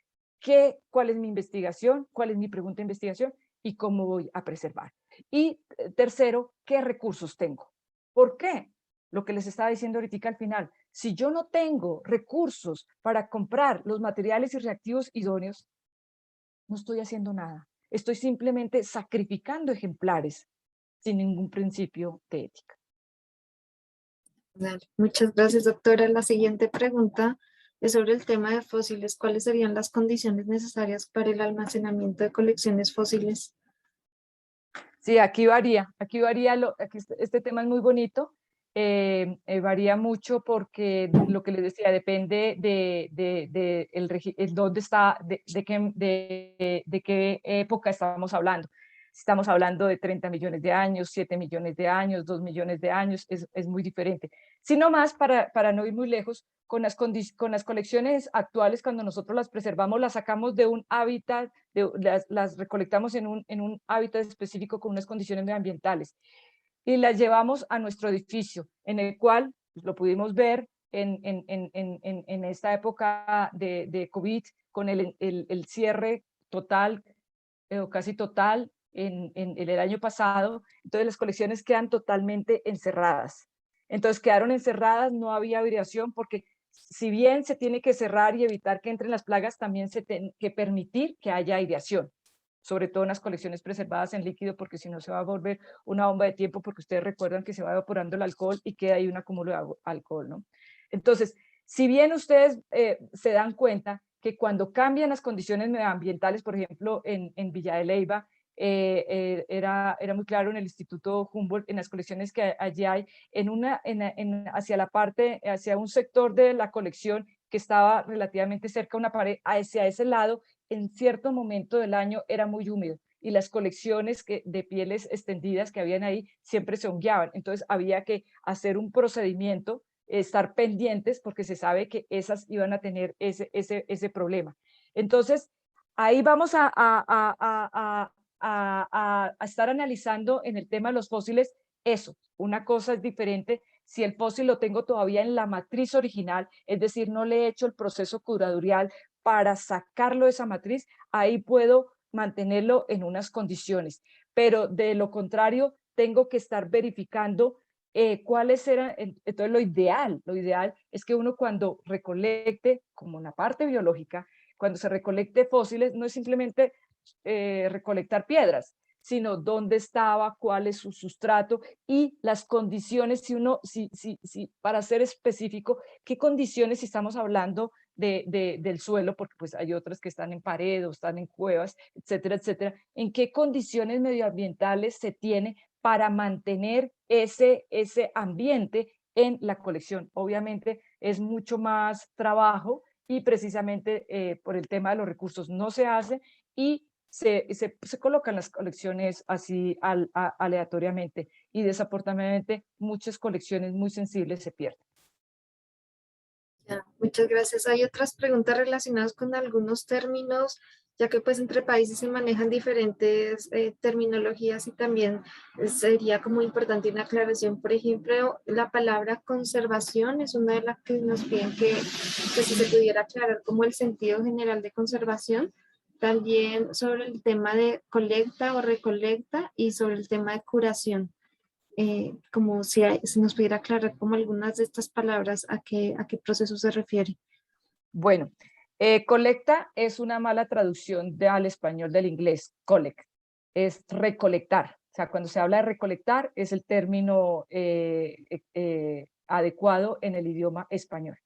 ¿cuál es mi investigación? ¿Cuál es mi pregunta de investigación? ¿Y cómo voy a preservar? Y tercero, ¿qué recursos tengo? ¿Por qué? Lo que les estaba diciendo ahorita al final, si yo no tengo recursos para comprar los materiales y reactivos idóneos, no estoy haciendo nada. Estoy simplemente sacrificando ejemplares sin ningún principio de ética. Dale. Muchas gracias, doctora. La siguiente pregunta es sobre el tema de fósiles. ¿Cuáles serían las condiciones necesarias para el almacenamiento de colecciones fósiles? Sí, aquí varía, este tema es muy bonito, varía mucho porque lo que les decía, depende dónde está, de qué época estamos hablando. Si estamos hablando de 30 millones de años, 7 millones de años, 2 millones de años, es muy diferente. Sino más, para no ir muy lejos, con las colecciones actuales, cuando nosotros las preservamos, las sacamos de un hábitat, las recolectamos en un hábitat específico con unas condiciones medioambientales y las llevamos a nuestro edificio, en el cual pues, lo pudimos ver en esta época de COVID, con el cierre total o casi total en el año pasado. Entonces las colecciones quedan totalmente encerradas. Entonces quedaron encerradas, no había aireación porque si bien se tiene que cerrar y evitar que entren las plagas, también se tiene que permitir que haya aireación, sobre todo en las colecciones preservadas en líquido, porque si no se va a volver una bomba de tiempo, porque ustedes recuerdan que se va evaporando el alcohol y queda ahí un acúmulo de alcohol, ¿no? Entonces, si bien ustedes se dan cuenta que cuando cambian las condiciones medioambientales, por ejemplo, en Villa de Leyva, era muy claro en el Instituto Humboldt, en las colecciones que allí hay, hacia la parte, hacia un sector de la colección que estaba relativamente cerca a una pared, hacia ese lado, en cierto momento del año era muy húmedo y las colecciones de pieles extendidas que habían ahí siempre se hongueaban. Entonces había que hacer un procedimiento, estar pendientes porque se sabe que esas iban a tener ese problema. Entonces, ahí vamos a estar analizando en el tema de los fósiles eso. Una cosa es diferente si el fósil lo tengo todavía en la matriz original, es decir, no le he hecho el proceso curadurial para sacarlo de esa matriz, ahí puedo mantenerlo en unas condiciones. Pero de lo contrario, tengo que estar verificando cuáles eran, entonces lo ideal es que uno cuando recolecte, como una parte biológica, cuando se recolecte fósiles, no es simplemente recolectar piedras, sino dónde estaba, cuál es su sustrato y las condiciones, para ser específico, qué condiciones, si estamos hablando del suelo, porque pues hay otras que están en pared o están en cuevas, etcétera, etcétera, en qué condiciones medioambientales se tiene para mantener ese ambiente en la colección. Obviamente es mucho más trabajo y precisamente por el tema de los recursos no se hace y se colocan las colecciones así aleatoriamente y desafortunadamente muchas colecciones muy sensibles se pierden. Ya, muchas gracias. Hay otras preguntas relacionadas con algunos términos, ya que pues entre países se manejan diferentes terminologías y también sería como importante una aclaración. Por ejemplo, la palabra conservación es una de las que nos piden que si se pudiera aclarar como el sentido general de conservación. También sobre el tema de colecta o recolecta y sobre el tema de curación. Como si nos pudiera aclarar como algunas de estas palabras a qué proceso se refiere. Bueno, colecta es una mala traducción al español del inglés, collect, es recolectar. O sea, cuando se habla de recolectar es el término adecuado en el idioma español.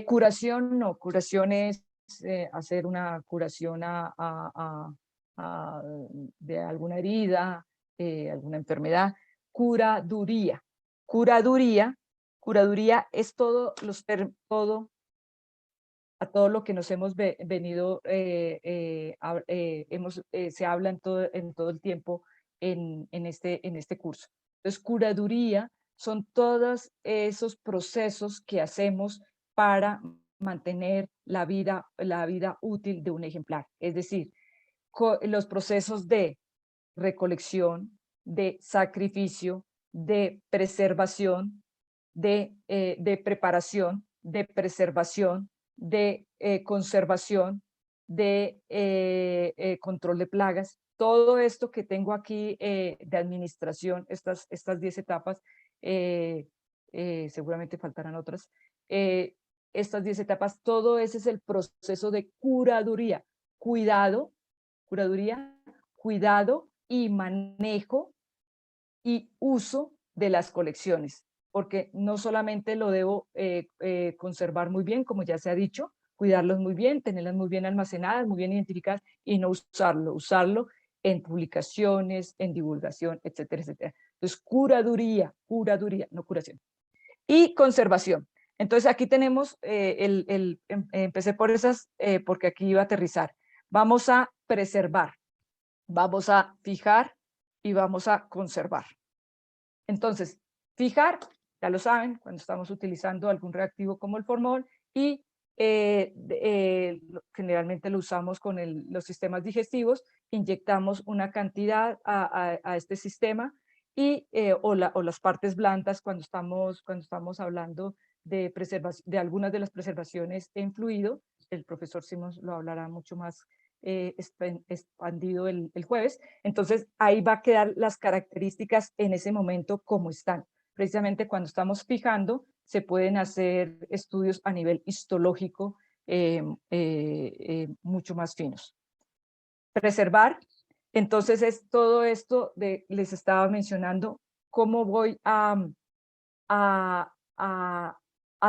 Curación, no, curación es hacer una curación de alguna herida, alguna enfermedad. Curaduría. Curaduría, curaduría es todo, a todo lo que nos hemos venido, se habla en todo el tiempo en este curso. Entonces, curaduría son todos esos procesos que hacemos para mantener la vida útil de un ejemplar. Es decir, los procesos de recolección, de sacrificio, de preservación, de preparación, de preservación, de conservación, de control de plagas. Todo esto que tengo aquí de administración, estas 10 etapas, seguramente faltarán otras, estas 10 etapas, todo ese es el proceso de curaduría, cuidado, curaduría, cuidado y manejo y uso de las colecciones, porque no solamente lo debo conservar muy bien, como ya se ha dicho, cuidarlos muy bien, tenerlas muy bien almacenadas, muy bien identificadas y no usarlo en publicaciones, en divulgación, etcétera, etcétera. Entonces, curaduría, no curación. Y conservación. Entonces, aquí tenemos, empecé por esas, porque aquí iba a aterrizar. Vamos a preservar, vamos a fijar y vamos a conservar. Entonces, fijar, ya lo saben, cuando estamos utilizando algún reactivo como el formol y generalmente lo usamos con los sistemas digestivos, inyectamos una cantidad a este sistema y, o las partes blandas cuando estamos hablando de algunas de las preservaciones en fluido. El profesor Simons lo hablará mucho más expandido el jueves. Entonces, ahí va a quedar las características en ese momento como están. Precisamente cuando estamos fijando, se pueden hacer estudios a nivel histológico mucho más finos. Preservar, entonces es todo esto les estaba mencionando, cómo voy a, a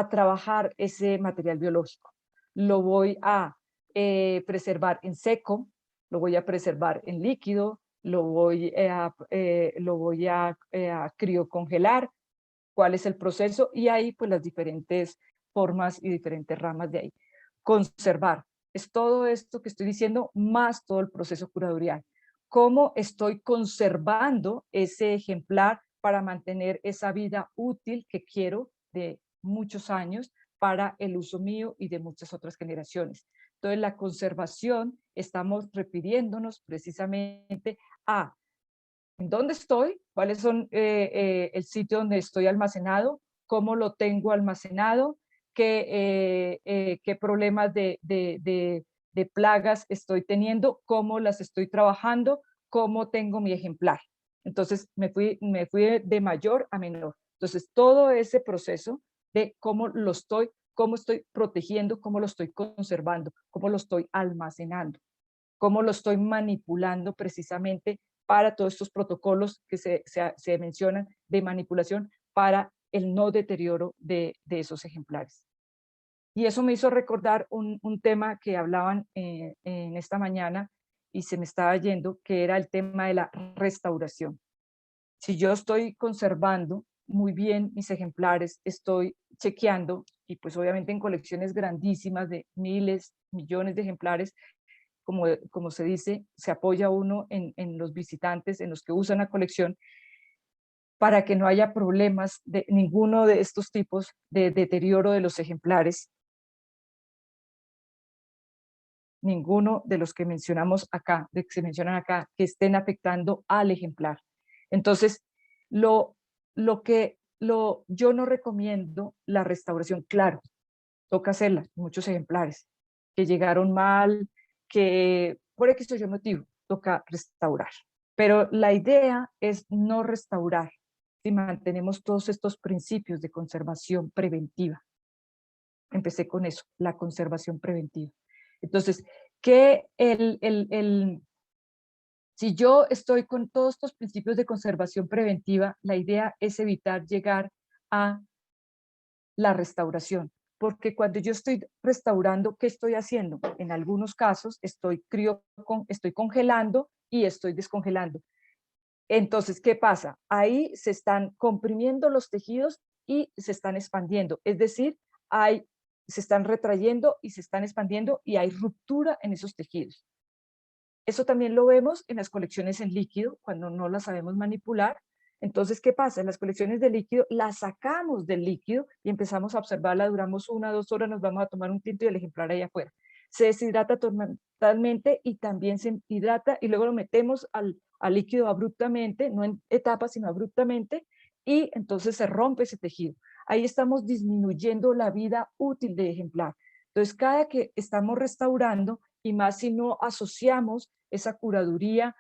trabajar ese material biológico. Lo voy a preservar en seco, lo voy a preservar en líquido, lo voy a criocongelar, cuál es el proceso y ahí pues las diferentes formas y diferentes ramas de ahí. Conservar, es todo esto que estoy diciendo más todo el proceso curatorial. ¿Cómo estoy conservando ese ejemplar para mantener esa vida útil que quiero de muchos años para el uso mío y de muchas otras generaciones? Entonces, la conservación, estamos refiriéndonos precisamente a ¿en dónde estoy? ¿Cuáles son el sitio donde estoy almacenado? ¿Cómo lo tengo almacenado? ¿Qué problemas de plagas estoy teniendo? ¿Cómo las estoy trabajando? ¿Cómo tengo mi ejemplar? Entonces, me fui de mayor a menor. Entonces, todo ese proceso de cómo estoy protegiendo, cómo lo estoy conservando, cómo lo estoy almacenando, cómo lo estoy manipulando precisamente para todos estos protocolos que se mencionan de manipulación para el no deterioro de esos ejemplares. Y eso me hizo recordar un tema que hablaban en esta mañana y se me estaba yendo, que era el tema de la restauración. Si yo estoy conservando muy bien mis ejemplares, estoy chequeando, y pues obviamente en colecciones grandísimas de miles, millones de ejemplares, como se dice, se apoya uno en los visitantes, en los que usan la colección, para que no haya problemas de ninguno de estos tipos de deterioro de los ejemplares, ninguno de los que mencionamos acá, de que se mencionan acá, que estén afectando al ejemplar. Entonces, yo no recomiendo la restauración, claro, toca hacerla, muchos ejemplares que llegaron mal, que por X o Y motivo toca restaurar. Pero la idea es no restaurar si mantenemos todos estos principios de conservación preventiva. Empecé con eso, la conservación preventiva. Entonces, si yo estoy con todos estos principios de conservación preventiva, la idea es evitar llegar a la restauración. Porque cuando yo estoy restaurando, ¿qué estoy haciendo? En algunos casos estoy congelando y estoy descongelando. Entonces, ¿qué pasa? Ahí se están comprimiendo los tejidos y se están expandiendo. Es decir, se están retrayendo y se están expandiendo y hay ruptura en esos tejidos. Eso también lo vemos en las colecciones en líquido, cuando no las sabemos manipular. Entonces, ¿qué pasa? En las colecciones de líquido, las sacamos del líquido y empezamos a observarla, duramos 1 o 2 horas, nos vamos a tomar un tinto y el ejemplar ahí afuera. Se deshidrata totalmente y también se hidrata y luego lo metemos al líquido abruptamente, no en etapas, sino abruptamente, y entonces se rompe ese tejido. Ahí estamos disminuyendo la vida útil del ejemplar. Entonces, cada que estamos restaurando, y más si no asociamos esa curaduría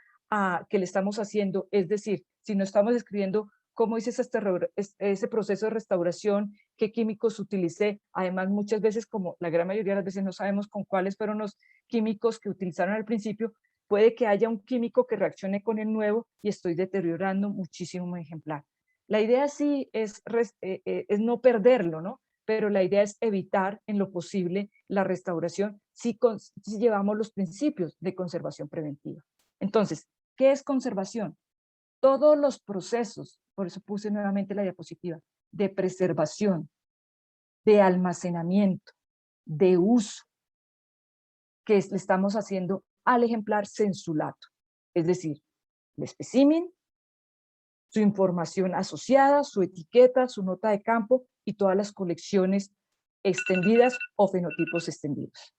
que le estamos haciendo, es decir, si no estamos escribiendo cómo hice ese proceso de restauración, qué químicos utilicé, además muchas veces, como la gran mayoría de las veces no sabemos con cuáles fueron los químicos que utilizaron al principio, puede que haya un químico que reaccione con el nuevo y estoy deteriorando muchísimo mi ejemplar. La idea sí es no perderlo, ¿no? Pero la idea es evitar en lo posible la restauración si llevamos los principios de conservación preventiva. Entonces, ¿qué es conservación? Todos los procesos, por eso puse nuevamente la diapositiva, de preservación, de almacenamiento, de uso, que le estamos haciendo al ejemplar censulato, es decir, el espécimen, su información asociada, su etiqueta, su nota de campo y todas las colecciones extendidas o fenotipos extendidos.